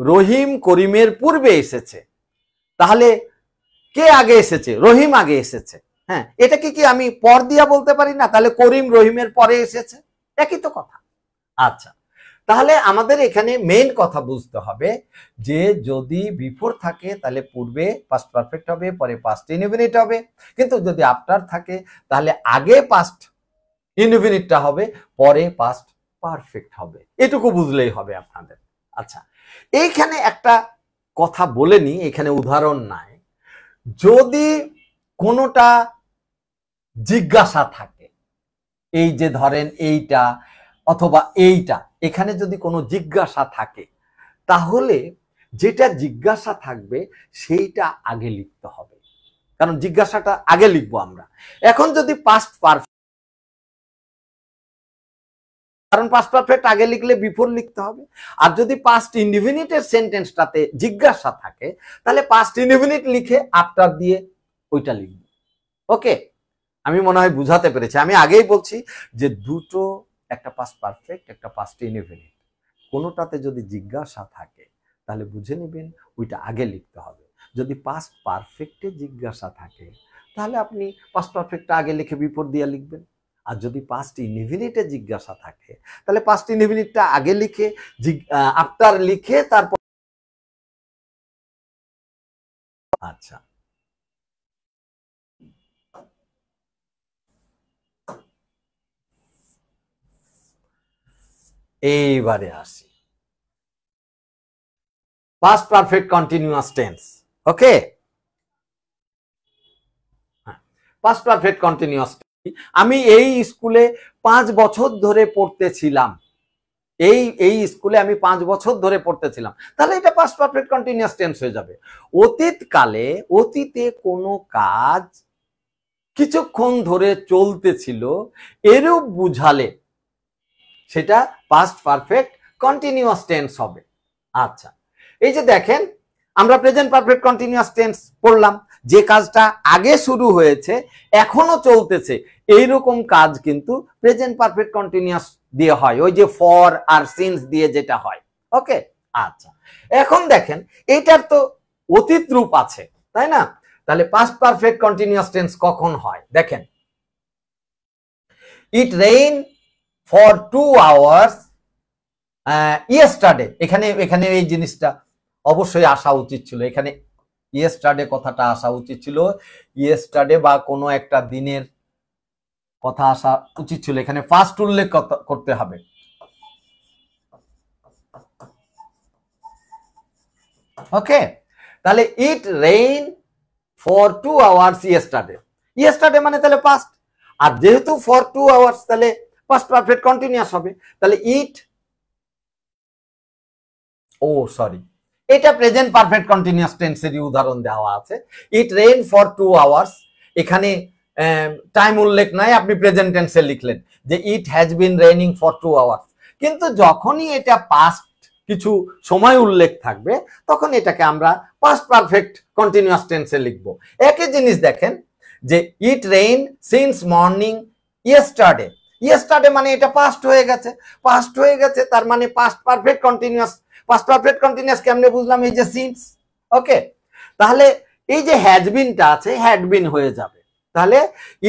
[SPEAKER 2] রহিম করিমের পূর্বে এসেছে, তাহলে কে আগে এসেছে? রহিম আগে এসেছে। হ্যাঁ, এটাকে কি আমি পর দিয়া বলতে পারি না? তাহলে করিম রহিমের পরে এসেছে, একই তো কথা। আচ্ছা, তাহলে আমাদের এখানে মেইন কথা বুঝতে হবে যে যদি বিফোর থাকে তাহলে পূর্বে পাস্ট পারফেক্ট হবে, পরে পাস্ট ইনডেফিনিট হবে। কিন্তু যদি আফটার থাকে তাহলে আগে পাস্ট ইনডেফিনিটটা হবে, পরে পাস্ট পারফেক্ট হবে। এটুকু বুঝলেই হবে আপনাদের। আচ্ছা, এইখানে একটা কথা বলে নি, এখানে উদাহরণ নাই। যদি কোনোটা জিজ্ঞাসা থাকে, এই যে ধরেন এইটা অথবা এইটা, এখানে যদি কোনো জিজ্ঞাসা থাকে তাহলে যেটা জিজ্ঞাসা থাকবে সেইটা আগে লিখতে হবে, কারণ জিজ্ঞাসাটা আগে লিখবো আমরা। এখন যদি পাস্ট পারফেক্ট, কারণ পাস্ট পারফেক্ট আগে লিখলে বিফোর লিখতে হবে। আর যদি পাস্ট ইনডেফিনিটের সেন্টেন্সটাতে জিজ্ঞাসা থাকে তাহলে পাস্ট ইনডেফিনিট লিখে আফটার দিয়ে ওইটা লিখব। ওকে, আমি মনে হয় বুঝাতে পেরেছি। আমি আগেই বলছি যে দুটো, একটা পাস্ট পারফেক্ট, একটা পাস্ট ইনডেফিনিট, কোনোটাতে যদি জিজ্ঞাসা থাকে তাহলে বুঝে নেবেন ওইটা আগে লিখতে হবে। যদি পাস্ট পারফেক্টে জিজ্ঞাসা থাকে তাহলে আপনি পাস্ট পারফেক্টটা আগে লিখে বিফোর দিয়ে লিখবেন। আর যদি পাস্ট ইনডেফিনিটে জিজ্ঞাসা থাকে তাহলে পাস্ট ইনডেফিনিটটা আগে লিখে আফটার লিখে তারপর। আচ্ছা, এইবারে আসি পাস্ট পারফেক্ট কন্টিনিউয়াস টেন্স। ওকে, পাস্ট পারফেক্ট কন্টিনিউয়াস। আমি এই স্কুলে 5 বছর ধরে পড়তেছিলাম, এই স্কুলে আমি 5 বছর ধরে পড়তেছিলাম, তাহলে এটা পাস্ট পারফেক্ট কন্টিনিউয়াস টেন্স হয়ে যাবে। অতীতকালে, অতীতে কোনো কাজ কিছুক্ষণ ধরে চলতেছিল এরূপ বুঝালে সেটা পাস্ট পারফেক্ট কন্টিনিউয়াস টেন্স হবে। আচ্ছা, এই যে দেখেন আমরা প্রেজেন্ট পারফেক্ট কন্টিনিউয়াস টেন্স পড়লাম, যে কাজটা আগে শুরু হয়েছে এখনো চলতেছে, এইরকম কাজ কিন্তু প্রেজেন্ট পারফেক্ট কন্টিনিউয়াস দিয়ে হয়, ওই যে ফর আর সিন্স দিয়ে যেটা হয়। ওকে, আচ্ছা এখন দেখেন এটার তো অতীত রূপ আছে, তাই না? তাহলে পাস্ট পারফেক্ট কন্টিনিউয়াস টেন্স কখন হয় দেখেন, ইট রেইন ফর 2 আওয়ার্স ইয়েস্টারডে, এখানে এই জিনিসটা অবশ্যই আসা উচিত ছিল, এখানে ইয়েস্টারডে কথাটা আসা উচিত ছিল, ইয়েস্টারডে বা কোনো একটা দিনের কথা আসা উচিত ছিল, এখানে ফার্স্ট উল্লেখ করতে হবে। ওকে, তাহলে ইট rain for 2 hours yesterday, yesterday মানে তাহলে পাস্ট, আর যেহেতু ফর 2 আওয়ার্স তাহলে পাস্ট পারফেক্ট কন্টিনিউয়াস হবে, তাহলে ইট, ও সরি, এটা প্রেজেন্ট পারফেক্ট কন্টিনিউয়াস টেন্সেরই উদাহরণ দেওয়া আছে। ইট রেইন ফর 2 আওয়ার্স, এখানে টাইম উল্লেখ নাই, আপনি প্রেজেন্ট টেন্সে লিখলেন যে it has been raining for 2 hours, কিন্তু যখনই এটা পাস্ট কিছু সময় উল্লেখ থাকবে তখন এটাকে আমরা পাস্ট পারফেক্ট কন্টিনিউয়াস টেন্সে লিখব। একই জিনিস দেখেন যে ইট rain since morning yesterday, yesterday মানে এটা পাস্ট হয়ে গেছে, পাস্ট হয়ে গেছে তার মানে past perfect continuous, past perfect continuous কেমনে বুঝলাম, এই যে সিন্স। ওকে, তাহলে এই যে হ্যাজ বিনটা আছে হ্যাড বিন হয়ে যাবে, তাহলে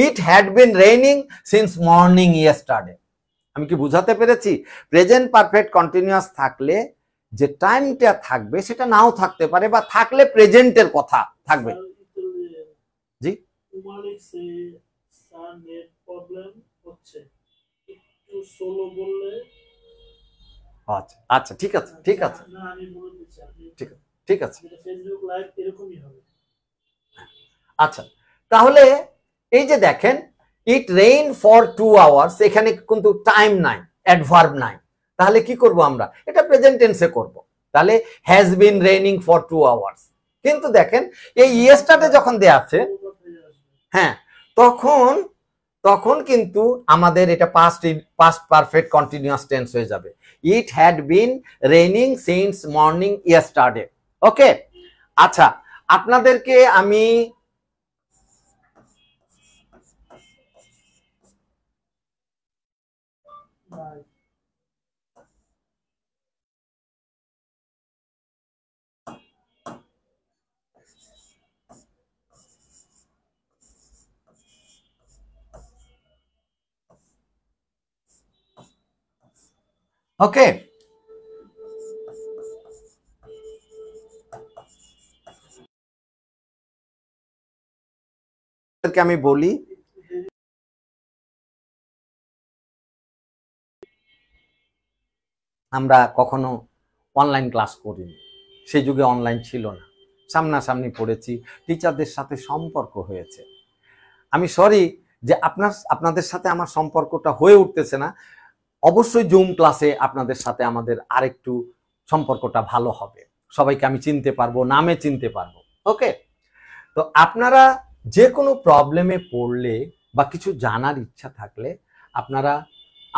[SPEAKER 2] ইট had been raining since morning yesterday. আমি কি বুঝাতে পেরেছি? প্রেজেন্ট পারফেক্ট কন্টিনিউয়াস থাকলে যে টাইমটা থাকবে সেটা নাও থাকতে পারে, বা থাকলে প্রেজেন্টের কথা থাকবে। জি, আচ্ছা আচ্ছা, ঠিক আছে ঠিক আছে ঠিক আছে, আচ্ছা, তাহলে এই যে দেখেন ইট রেইন ফর 2 আওয়ার্স, এখানে কিন্তু টাইম নাই, অ্যাডভার্ব নাই, তাহলে কি করব আমরা, এটা প্রেজেন্ট টেন্সে করব, তাহলে has been raining for 2 hours. কিন্তু দেখেন এই ইয়েস্টারডে যখন দেয়া আছে, হ্যাঁ, তখন কিন্তু আমাদের এটা পাস্ট পারফেক্ট কন্টিনিউয়াস টেন্স হয়ে যাবে, it had been raining since morning yesterday. Okay, আচ্ছা, আপনাদেরকে আমি ওকে, আমি বলি আমরা কখনো অনলাইন ক্লাস করিনি, সেই যুগে অনলাইন ছিল না, সামনাসামনি পড়েছি, টিচারদের সাথে সম্পর্ক হয়েছে। আমি সরি যে আপনাদের সাথে আমার সম্পর্কটা হয়ে উঠতেছে না, অবশ্যই জুম ক্লাসে আপনাদের সাথে আমাদের আরেকটু সম্পর্কটা ভালো হবে, সবাইকে আমি চিনতে পারবো, নামে চিনতে পারবো। ওকে, তো আপনারা যে কোনো প্রবলেমে পড়লে বা কিছু জানার ইচ্ছা থাকলে আপনারা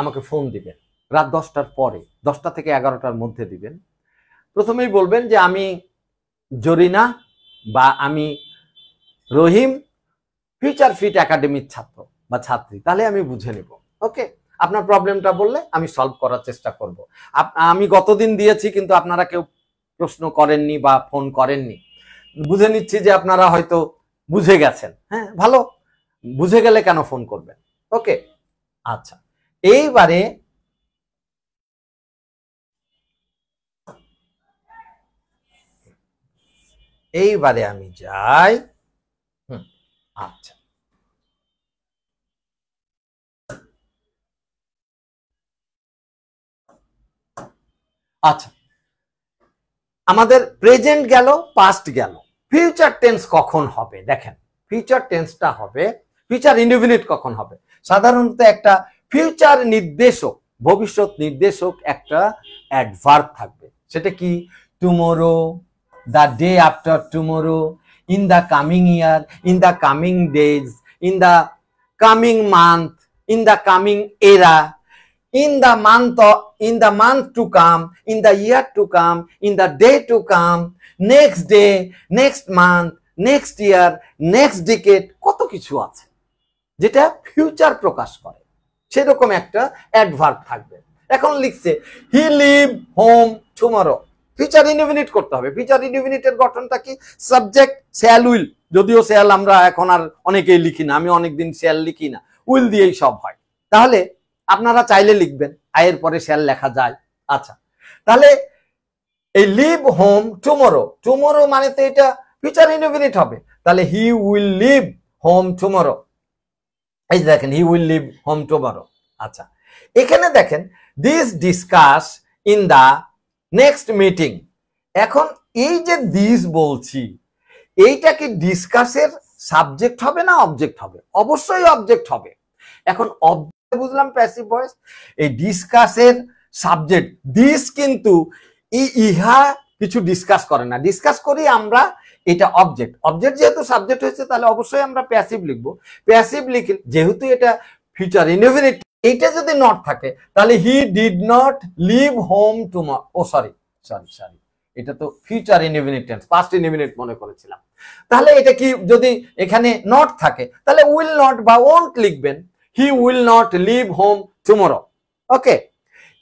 [SPEAKER 2] আমাকে ফোন দিবেন রাত 10টার পরে, 10টা থেকে 11টার মধ্যে দিবেন। প্রথমেই বলবেন যে আমি জরিনা বা আমি রহিম ফিউচার ফিট একাডেমির ছাত্র বা ছাত্রী, তাহলে আমি বুঝে নেব। ওকে, আপনার প্রবলেমটা বললে আমি সলভ করার চেষ্টা করব। আমি গতদিন দিয়েছি কিন্তু আপনারা কেউ প্রশ্ন করেননি বা ফোন করেননি, বুঝে নিচ্ছি যে আপনারা হয়তো বুঝে গেছেন। হ্যাঁ, ভালো, বুঝে গেলে কেন ফোন করবেন। ওকে, আচ্ছা, এইবারে আমি যাই। আচ্ছা, আচ্ছা, আমাদের প্রেজেন্ট গেল, পাস্ট গেল, ফিউচার টেন্স কখন হবে দেখেন, ফিউচার টেন্সটা হবে, ফিউচার ইনডিফিনিট কখন হবে, সাধারণত একটা ফিউচার নির্দেশক, ভবিষ্যৎ নির্দেশক একটা অ্যাডভার্ব থাকবে, সেটা কি, tomorrow, the day after tomorrow, in the coming year, in the coming days, in the coming month, in the coming এরা, in the month to come, in the year to come, in the day to come, next day, next month, next year, next decade, কত কিছু আছে যেটা future প্রকাশ করে, সেরকম একটা adverb থাকবে। এখন লিখছে he leave home tomorrow, future indefinite করতে হবে। ফিউচার ইনডিফিনিটের গঠনটা কি, সাবজেক্ট শ্যাল উইল, যদিও শেয়াল আমরা এখন আর অনেকেই লিখি না, আমি অনেকদিন শেয়াল লিখি না, উইল দিয়েই সব হয়। তাহলে আপনারা চাইলে লিখবেন, আয়ের পরে শেয়াল লেখা যায়। আচ্ছা, তাহলে এই লিভ হোম টুমরো, টুমরো মানে তো এটা ফিউচার ইনডেফিনিট হবে, তাহলে he will leave home tomorrow. এই দেখেন he will leave home tomorrow. আচ্ছা, এখানে দেখেন this discuss in the next meeting. এখন এই যে দিস বলছি, এইটা কি ডিসকাসের সাবজেক্ট হবে না অবজেক্ট হবে? অবশ্যই অবজেক্ট হবে। এখন অবজেক্ট বুঝলাম প্যাসিভ ভয়েস, এই ডিসকাসের সাবজেক্ট দিস কিন্তু ইহা কিছু ডিসকাস করে না, ডিসকাস করি আমরা, এটা অবজেক্ট। অবজেক্ট যেহেতু সাবজেক্ট হয়েছে তাহলে অবশ্যই আমরা প্যাসিভ লিখবো। প্যাসিভ লিখে যেহেতু এটা ফিউচার ইনডেফিনিট, এইটা যদি নট থাকে তাহলে he did not leave home tomorrow. Oh sorry, এটা তো future indefinite tense, past indefinite মনে করেছিলাম। তাহলে এটা কি যদি এখানে নট থাকে তাহলে উইল নট বা ওন্ট লিখবেন, he will not leave home tomorrow. Okay,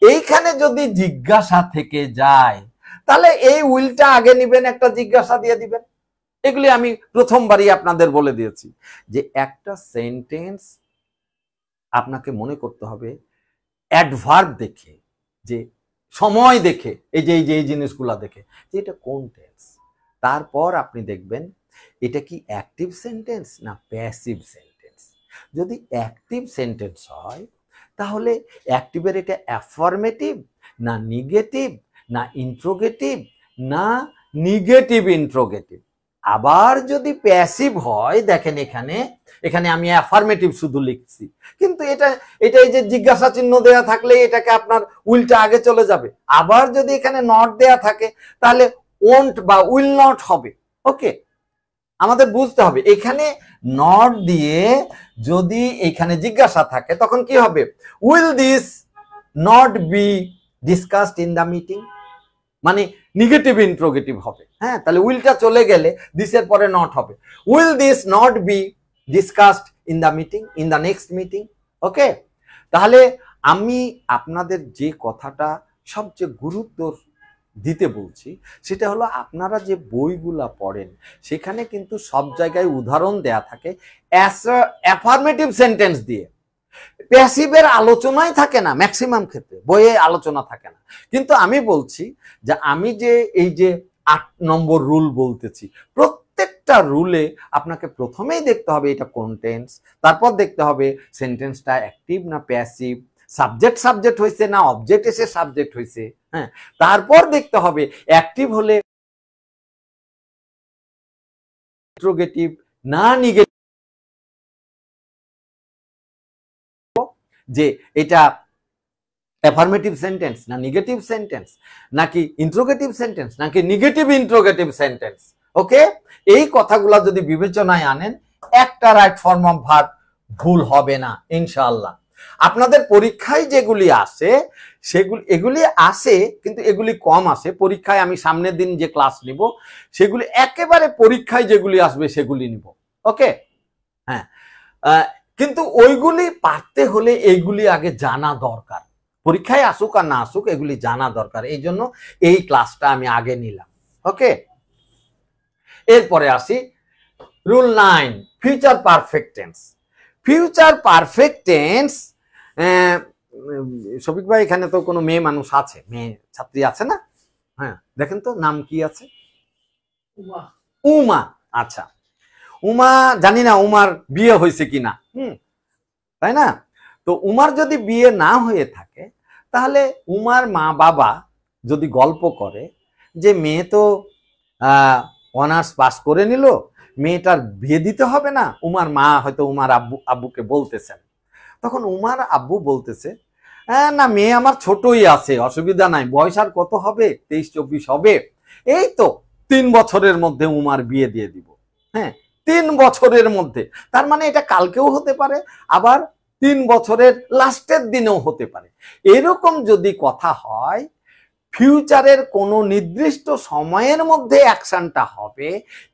[SPEAKER 2] এইখানে যদি জিজ্ঞাসা থেকে যায় তাহলে এই উইলটা আগে নিবেন, একটা জিজ্ঞাসা দিয়ে দিবেন। এগুলি আমি প্রথমবারই আপনাদের বলে দিয়েছি যে একটা সেন্টেন্স আপনাকে মনে করতে হবে অ্যাডভার্ব দেখে, যে সময় দেখে, এই যে জিনিসগুলা দেখে যে এটা কোন টেন্স। তারপর আপনি দেখবেন এটা কি অ্যাক্টিভ সেন্টেন্স না প্যাসিভ সেন্টেন্স। যদি অ্যাক্টিভ সেন্টেন্স হয় তাহলে অ্যাক্টিভের এটা অ্যাফার্মেটিভ না নেগেটিভ না ইন্ট্রোগেটিভ না নেগেটিভ ইন্ট্রোগেটিভ। আবার যদি প্যাসিভ হয়, দেখেন এখানে আমি অ্যাফার্মেটিভ শুধু লিখছি, কিন্তু এটা এই যে জিজ্ঞাসা চিহ্ন দেয়া থাকলে এটাকে আপনার উইলটা আগে চলে যাবে। আবার যদি এখানে নট দেয়া থাকে তাহলে ওন্ট বা উইল নট হবে। ওকে, আমাদের বুঝতে হবে এখানে নট দিয়ে যদি এখানে জিজ্ঞাসা থাকে তখন কি হবে, will this not be discussed in the meeting, মানে নেগেটিভ ইন্ট্রোগেটিভ হবে। হ্যাঁ, তাহলে উইলটা চলে গেলে দিসের পরে নট হবে, will this not be discussed in the meeting, in the next meeting. Okay, তাহলে আমি আপনাদের যে কথাটা সবচেয়ে গুরুত্ব দিতে বলছি সেটা হলো আপনারা যে বইগুলা পড়েন সেখানে কিন্তু সব জায়গায় উদাহরণ দেয়া থাকে অ্যাফার্মেটিভ সেন্টেন্স দিয়ে, প্যাসিভের আলোচনাই থাকে না, ম্যাক্সিমাম ক্ষেত্রে বইয়ে আলোচনা থাকে না। কিন্তু আমি বলছি যে আমি যে এই যে 8 নম্বর রুল বলতেছি, প্রত্যেকটা রুলে আপনাকে প্রথমেই দেখতে হবে এটা কোন টেন্স, তারপর দেখতে হবে সেন্টেন্সটা অ্যাক্টিভ না প্যাসিভ, সাবজেক্ট হয়েছে না অবজেক্ট এসে সাবজেক্ট হয়েছে। হ্যাঁ, তারপর দেখতে হবে অ্যাক্টিভ হলে ইন্ট্রোগেটিভ না নেগেটিভ, যে এটা অ্যাফার্মেটিভ সেন্টেন্স না নেগেটিভ সেন্টেন্স, নাকি ইন্ট্রোগেটিভ সেন্টেন্স নাকি নেগেটিভ ইন্ট্রোগেটিভ সেন্টেন্স। ওকে, এই কথাগুলো যদি বিবেচনায় আনেন একটা রাইট ফর্ম অফ ভার্ব ভুল হবে না ইনশাআল্লাহ। আপনাদের পরীক্ষায় যেগুলি আসে এগুলি আসে, কিন্তু এগুলি কম আসে। পরীক্ষায় আমি সামনের দিন যে ক্লাস নিব সেগুলি একেবারে পরীক্ষায় যেগুলি আসবে সেগুলি নিব। ওকে, হ্যাঁ, কিন্তু ওইগুলি পারতে হলে এইগুলি আগে জানা দরকার, পরীক্ষায় আসুক আর না আসুক এগুলি জানা দরকার, এই জন্য এই ক্লাসটা আমি আগে নিলাম। ওকে, এরপরে আসি rule 9, future perfect tense. Future perfect tense, Shafiq ভাই এখানে তো কোনো মেয়ে মানুষ আছে, মেয়ে ছাত্রী আছে না? হ্যাঁ, দেখেন তো নাম কি আছে? উমা। আচ্ছা, উমা, জানি না উমার বিয়ে হয়েছে কিনা, তাই না? তো উমার যদি বিয়ে না হয়ে থাকে তাহলে উমার মা বাবা যদি গল্প করে যে মেয়ে তো অনার্স পাস করে নিল, মেয়েটার বিয়ে দিতে হবে না, উমার মা হয়তো উমার আব্বুকে বলতেছেন, তখন উমার আব্বু বলতেছে হ্যাঁ না, মেয়ে আমার ছোটই আছে, অসুবিধা নাই, বয়স আর কত হবে, 23-24 হবে, এই তো 3 বছরের মধ্যে উমার বিয়ে দিয়ে দিব। হ্যাঁ, 3 বছরের মধ্যে, তার মানে এটা কালকেও হতে পারে, আবার 3 বছরের লাস্টের দিনেও হতে পারে। এরকম যদি কথা হয়, ফিউচারের কোনো নির্দিষ্ট সময়ের মধ্যে অ্যাকশনটা হবে,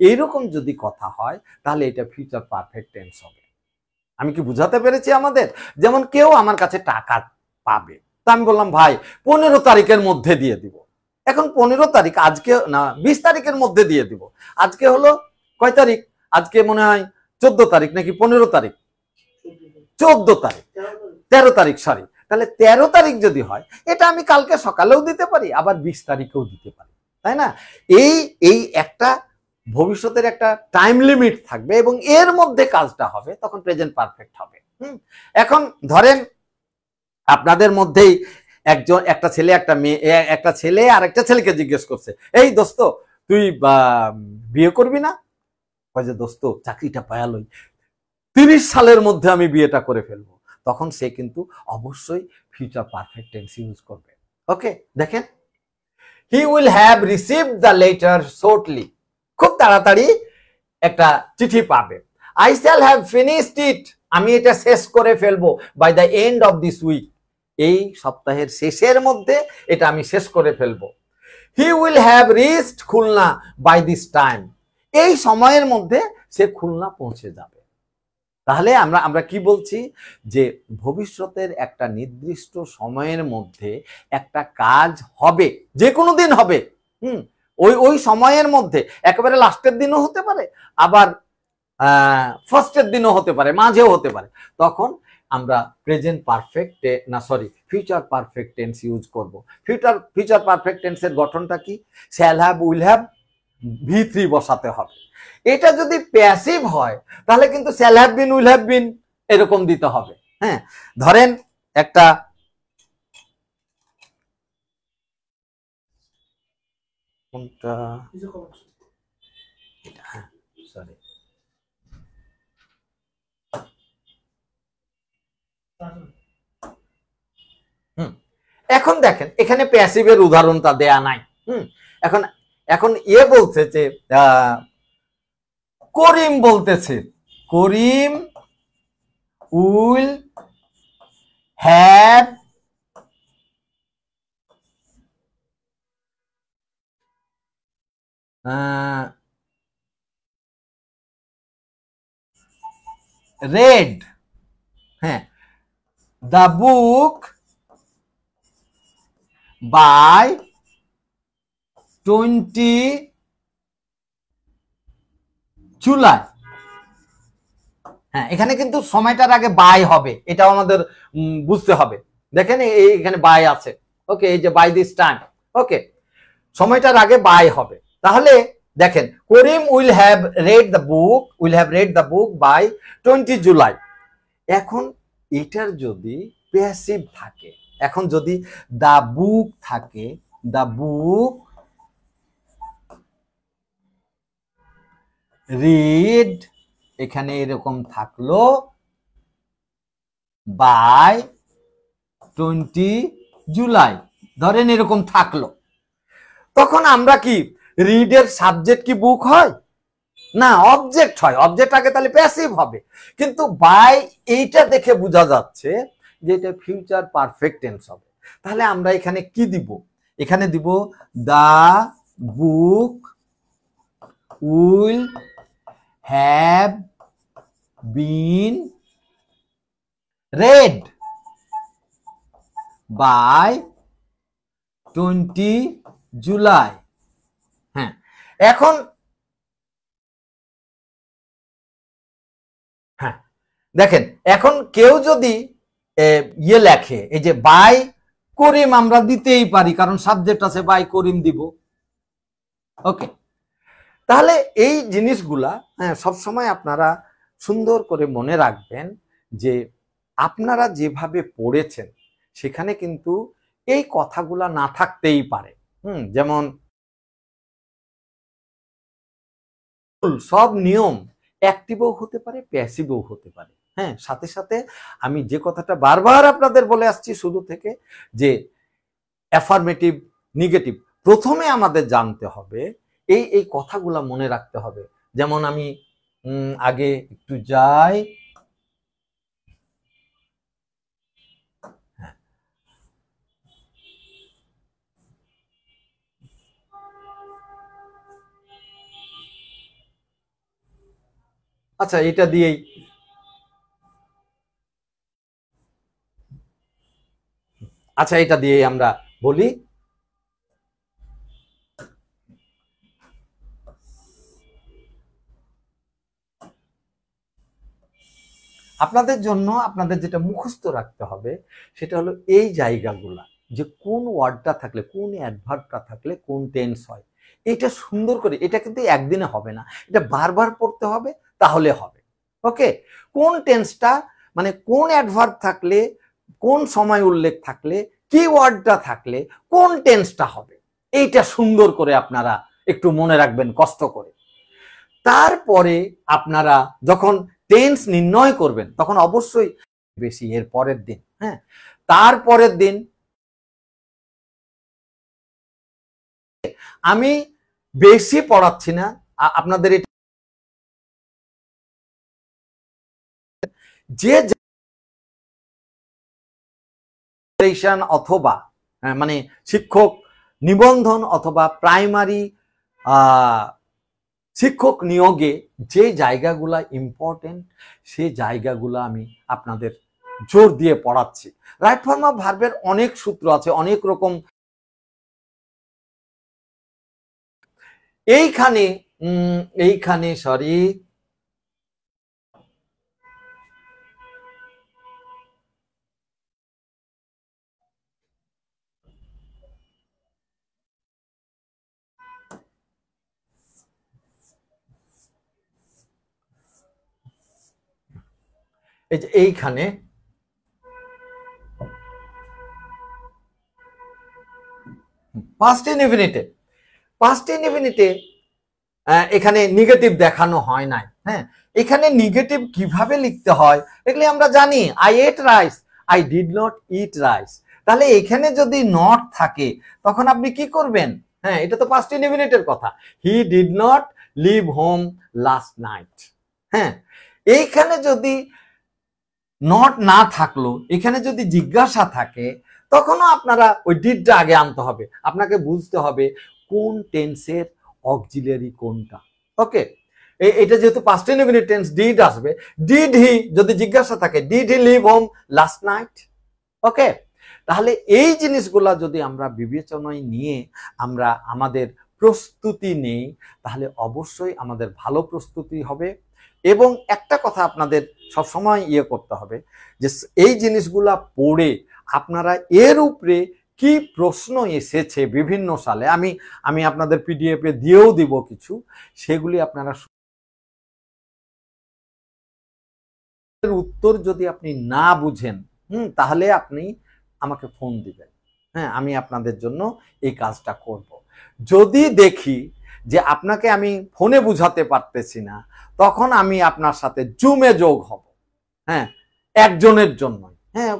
[SPEAKER 2] এরকম যদি কথা হয় তাহলে এটা ফিউচার পারফেক্ট টেন্স হবে। আমি কি বুঝাতে পেরেছি আমাদের? যেমন কেউ আমার কাছে টাকা পাবে, তা আমি বললাম ভাই 15 তারিখের মধ্যে দিয়ে দিব। এখন 15 তারিখ, আজকে না 20 তারিখের মধ্যে দিয়ে দিব। আজকে হলো কয় তারিখ? আজকে মনে হয় 14 তারিখ নাকি 15 তারিখ, 14 তারিখ, 13 তারিখ, সরি। তাহলে 13 তারিখ যদি হয়, এটা আমি কালকে সকালেও দিতে পারি, আবার 20 তারিখেও দিতে পারি, তাই না? এই এই একটা ভবিষ্যতের একটা টাইম লিমিট থাকবে এবং এর মধ্যে কাজটা হবে, তখন প্রেজেন্ট পারফেক্ট হবে। এখন ধরেন আপনাদের মধ্যেই একজন, একটা ছেলে একটা মেয়ে, একটা ছেলে আর একটা ছেলেকে জিজ্ঞেস করছে, এই দোস্ত তুই বিয়ে করবি না? কয় যে দোস্ত চাকরিটা পায়ালই, 30 সালের মধ্যে আমি বিয়েটা করে ফেলবো। তখন সে কিন্তু অবশ্যই ফিউচার পারফেক্ট টেন্স ইউজ করবে। ওকে, দেখেন, he will have received the letter shortly, খুব তাড়াতাড়ি একটা চিঠি পাবে। I shall have finished it, আমি এটা শেষ করে ফেলবো। By the end of this week, এই সপ্তাহের শেষের মধ্যে এটা আমি শেষ করে ফেলবো। He will have reached Khulna by this time, এই সময়ের মধ্যে সে খুলনা পৌঁছে যাবে। তাহলে আমরা কি বলছি, যে ভবিষ্যতের একটা নির্দিষ্ট সময়ের মধ্যে একটা কাজ হবে, যে কোনো দিন হবে। ওই সময়ের মধ্যে একেবারে লাস্টের দিনও হতে পারে, আবার ফার্স্টের দিনও হতে পারে, মাঝেও হতে পারে। তখন আমরা প্রেজেন্ট পারফেক্ট না sorry future perfect tense use করব। ফিউচার পারফেক্ট টেন্সের গঠনটা কি? Shall have, will have, V3 বসাতে হবে। এটা যদি প্যাসিভ হয় তাহলে কিন্তু shall have been, will have বিন এরকম দিতে হবে। হ্যাঁ, ধরেন একটা কোনটা, হ্যাঁ সরি, এখন দেখেন এখানে প্যাসিভের উদাহরণটা দেয়া নাই। এখন এখন বলছে যে করিম বলতেছে, করিম উইল হ্যাভ read, হ্যাঁ, the book by 20 জুলাই। হ্যাঁ, এখানে কিন্তু সময়টার আগে বাই হবে, এটাও আমাদের বুঝতে হবে। দেখেন এখানে বাই আছে, ওকে, এই যে বাই দিস টাইম, ওকে, সময়টার আগে বাই হবে। তাহলে দেখেন, Karim will have read the book by 20 July. এখন এটার যদি প্যাসিভ থাকে, এখন যদি দ্য বুক থাকে, দ্য বুক রিড, এখানে এরকম থাকলো বাই 20 জুলাই, ধরেন এরকম থাকলো, তখন আমরা কি রিডের সাবজেক্ট কি বুক হয় না, অবজেক্ট হয়। অবজেক্ট আগে, তাহলে প্যাসিভ হবে। কিন্তু বাই এইটা দেখে বোঝা যাচ্ছে যে এটা ফিউচার পারফেক্ট টেন্স হবে। তাহলে আমরা এখানে কি দিব? এখানে দিব the book will have been read by 20 July. হ্যাঁ, এখন হ্যাঁ দেখেন, এখন কেউ যদি লেখে, এই যে বাই করিম, আমরা দিতেই পারি কারণ সাবজেক্ট আছে, বাই করিম দিব। ওকে, তাহলে এই জিনিসগুলা সবসময় আপনারা সুন্দর করে মনে রাখবেন যে আপনারা যেভাবে পড়েছেন সেখানে কিন্তু এই কথাগুলা না থাকতেই পারে। যেমন সব নিয়ম অ্যাক্টিভও হতে পারে, প্যাসিভও হতে পারে। হ্যাঁ, সাথে সাথে আমি যে কথাটা বারবার আপনাদের বলে আসছি শুরু থেকে, যে অ্যাফার্মেটিভ, নেগেটিভ প্রথমে আমাদের জানতে হবে, এই কথাগুলা মনে রাখতে হবে। যেমন আমি আগে একটু যাই, আচ্ছা এটা দিয়েই, আচ্ছা এটা দিয়েই আমরা বলি। আপনাদের জন্য আপনাদের যেটা মুখস্থ রাখতে হবে সেটা হলো এই জায়গাগুলা, যে কোন ওয়ার্ডটা থাকলে, কোন অ্যাডভার্বটা থাকলে কোন টেন্স হয়। এটা সুন্দর করে, এটা কিন্তু একদিনে হবে না, এটা বারবার পড়তে হবে, তাহলে হবে। ওকে, কোন টেন্সটা মানে কোন অ্যাডভার্ব থাকলে, কোন সময় উল্লেখ থাকলে, কি ওয়ার্ডটা থাকলে কোন টেন্সটা হবে, এইটা সুন্দর করে আপনারা একটু মনে রাখবেন কষ্ট করে। তারপরে আপনারা যখন টেন্স নির্ণয় করবেন তখন অবশ্যই বেশি এর পরের দিন, হ্যাঁ, তারপরের দিন আমি বেশি পড়াচ্ছি না আপনাদের, যে অথবা মানে শিক্ষক নিবন্ধন অথবা প্রাইমারি শিক্ষক নিয়োগে যে জায়গাগুলা ইম্পর্টেন্ট, সেই জায়গাগুলো আমি আপনাদের জোর দিয়ে পড়াচ্ছি। রাইট ফর্ম অফ ভার্বের অনেক সূত্র আছে, অনেক রকম। এইখানে সরি, এই যে এইখানে পাস্ট ইনডিফিনিটে এখানে নেগেটিভ দেখানো হয় নাই। হ্যাঁ, এখানে নেগেটিভ কিভাবে লিখতে হয় এগুলি আমরা জানি। I ate rice, I did not eat rice. তাহলে এখানে যদি নট থাকে তখন আপনি কি করবেন? হ্যাঁ, এটা তো পাস্ট ইনডিফিনিটের কথা। He did not leave home last night. হ্যাঁ, এইখানে যদি নট না থাকলো, এখানে যদি জিজ্ঞাসা থাকে তখনও আপনারা ওই ডিডটা আগে আনতে হবে। আপনাকে বুঝতে হবে কোন টেন্সের অক্সিলারি কোনটা। ওকে, এটা যেহেতু পাস্ট ইনডিফিনিট টেন্স, ডিড আসবে। ডিড হি যদি জিজ্ঞাসা থাকে, did he leave home last night? Okay, তাহলে এই জিনিসগুলা যদি আমরা বিবেচনায় নিয়ে আমরা আমাদের প্রস্তুতি নেই তাহলে অবশ্যই আমাদের ভালো প্রস্তুতি হবে। এবং একটা কথা আপনাদের সবসময় করতে হবে যে এই জিনিসগুলা পড়ে আপনারা এর উপরে কি প্রশ্ন এসেছে বিভিন্ন সালে, আমি আপনাদের পিডিএফ এ দিয়েও দিব কিছু, সেগুলি আপনারা উত্তর যদি আপনি না বুঝেন তাহলে আপনি আমাকে ফোন দিবেন। হ্যাঁ, আমি আপনাদের জন্য এই কাজটা করব। যদি দেখি যে আপনাকে আমি ফোনে বুঝাতে পারতেছি না তখন আমি আপনার সাথে জুমে যোগ হব। হ্যাঁ, একজনের জন্য। হ্যাঁ,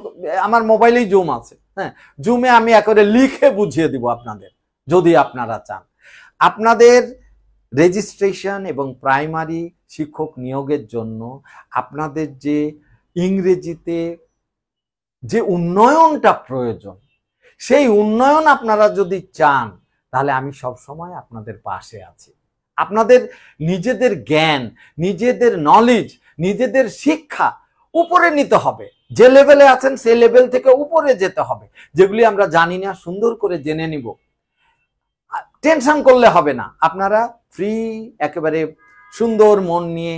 [SPEAKER 2] আমার মোবাইলেই জুম আছে। হ্যাঁ, জুমে আমি একেবারে লিখে বুঝিয়ে দিব আপনাদের, যদি আপনারা চান। আপনাদের রেজিস্ট্রেশন এবং প্রাইমারি শিক্ষক নিয়োগের জন্য আপনাদের যে ইংরেজিতে যে উন্নয়নটা প্রয়োজন, সেই উন্নয়ন আপনারা যদি চান তাহলে আমি সব সময় আপনাদের পাশে আছি। আপনাদের নিজেদের জ্ঞান, নিজেদের নলেজ, নিজেদের শিক্ষা উপরে নিতে হবে। যে লেভেলে আছেন সেই লেভেল থেকে উপরে যেতে হবে। যেগুলি আমরা জানি না সুন্দর করে জেনে নিব। টেনশন করলে হবে না, আপনারা ফ্রি একেবারে সুন্দর মন নিয়ে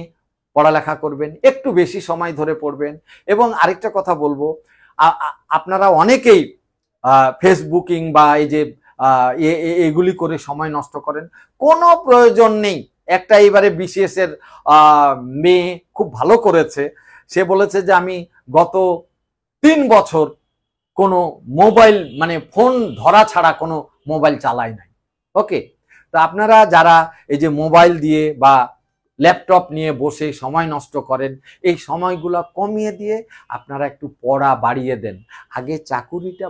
[SPEAKER 2] পড়ালেখা করবেন, একটু বেশি সময় ধরে পড়বেন। এবং আরেকটা কথা বলবো, আপনারা অনেকেই ফেসবুকিং বা এই যে এগুলি করে সময় নষ্ট করেন, কোনো প্রয়োজন নেই। একটা এবারে বিসিএস এর মেয়ে খুব ভালো করেছে, সে বলেছে যে আমি গত 3 বছর কোনো মোবাইল মানে ফোন ধরা ছাড়া কোনো মোবাইল চালাই নাই। ওকে, তো আপনারা যারা এই যে মোবাইল দিয়ে বা ল্যাপটপ নিয়ে বসে সময় নষ্ট করেন, এই সময়গুলো কমিয়ে দিয়ে আপনারা একটু পড়া বাড়িয়ে দেন। আগে চাকুরিটা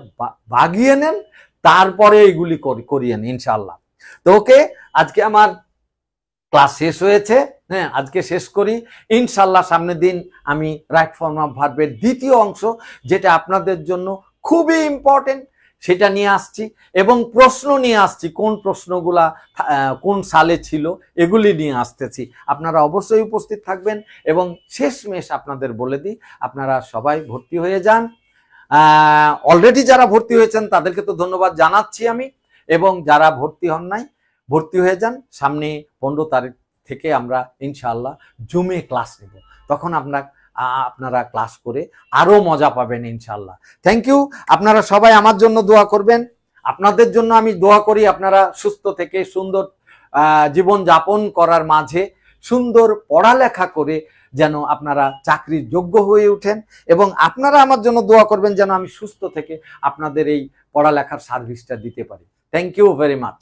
[SPEAKER 2] বাগিয়ে নেন, তারপরে এইগুলি করিয়েন ইনশাল্লাহ। তো ওকে, আজকে আমার ক্লাস শেষ হয়েছে। হ্যাঁ, আজকে শেষ করি ইনশাল্লাহ। সামনের দিন আমি রাইট ফর্ম অফ ভার্বের দ্বিতীয় অংশ, যেটা আপনাদের জন্য খুবই ইম্পর্টেন্ট, সেটা নিয়ে আসছি এবং প্রশ্ন নিয়ে আসছি। কোন প্রশ্নগুলা কোন সালে ছিল এগুলি নিয়ে আসতেছি। আপনারা অবশ্যই উপস্থিত থাকবেন। এবং শেষমেশ আপনাদের বলে দিই, আপনারা সবাই ভর্তি হয়ে যান। অলরেডি যারা ভর্তি হয়েছেন তাদেরকে তো ধন্যবাদ জানাচ্ছি আমি, এবং যারা ভর্তি হন নাই ভর্তি হয়ে যান। সামনে 15 তারিখ থেকে আমরা ইনশাআল্লাহ জুমে ক্লাস নেব, তখন আমরা আপনারা ক্লাস করে আরো মজা পাবেন ইনশাল্লাহ। Thank you. আপনারা সবাই আমার জন্য দোয়া করবেন। আপনাদের জন্য আমি দোয়া করি আপনারা সুস্থ থেকে সুন্দর জীবন যাপন করার মাঝে সুন্দর পড়ালেখা করে যেন আপনারা চাকরির যোগ্য হয়ে ওঠেন, এবং আপনারা আমার জন্য দোয়া করবেন যেন আমি সুস্থ থেকে আপনাদের এই পড়ালেখার সার্ভিসটা দিতে পারি। Thank you very much.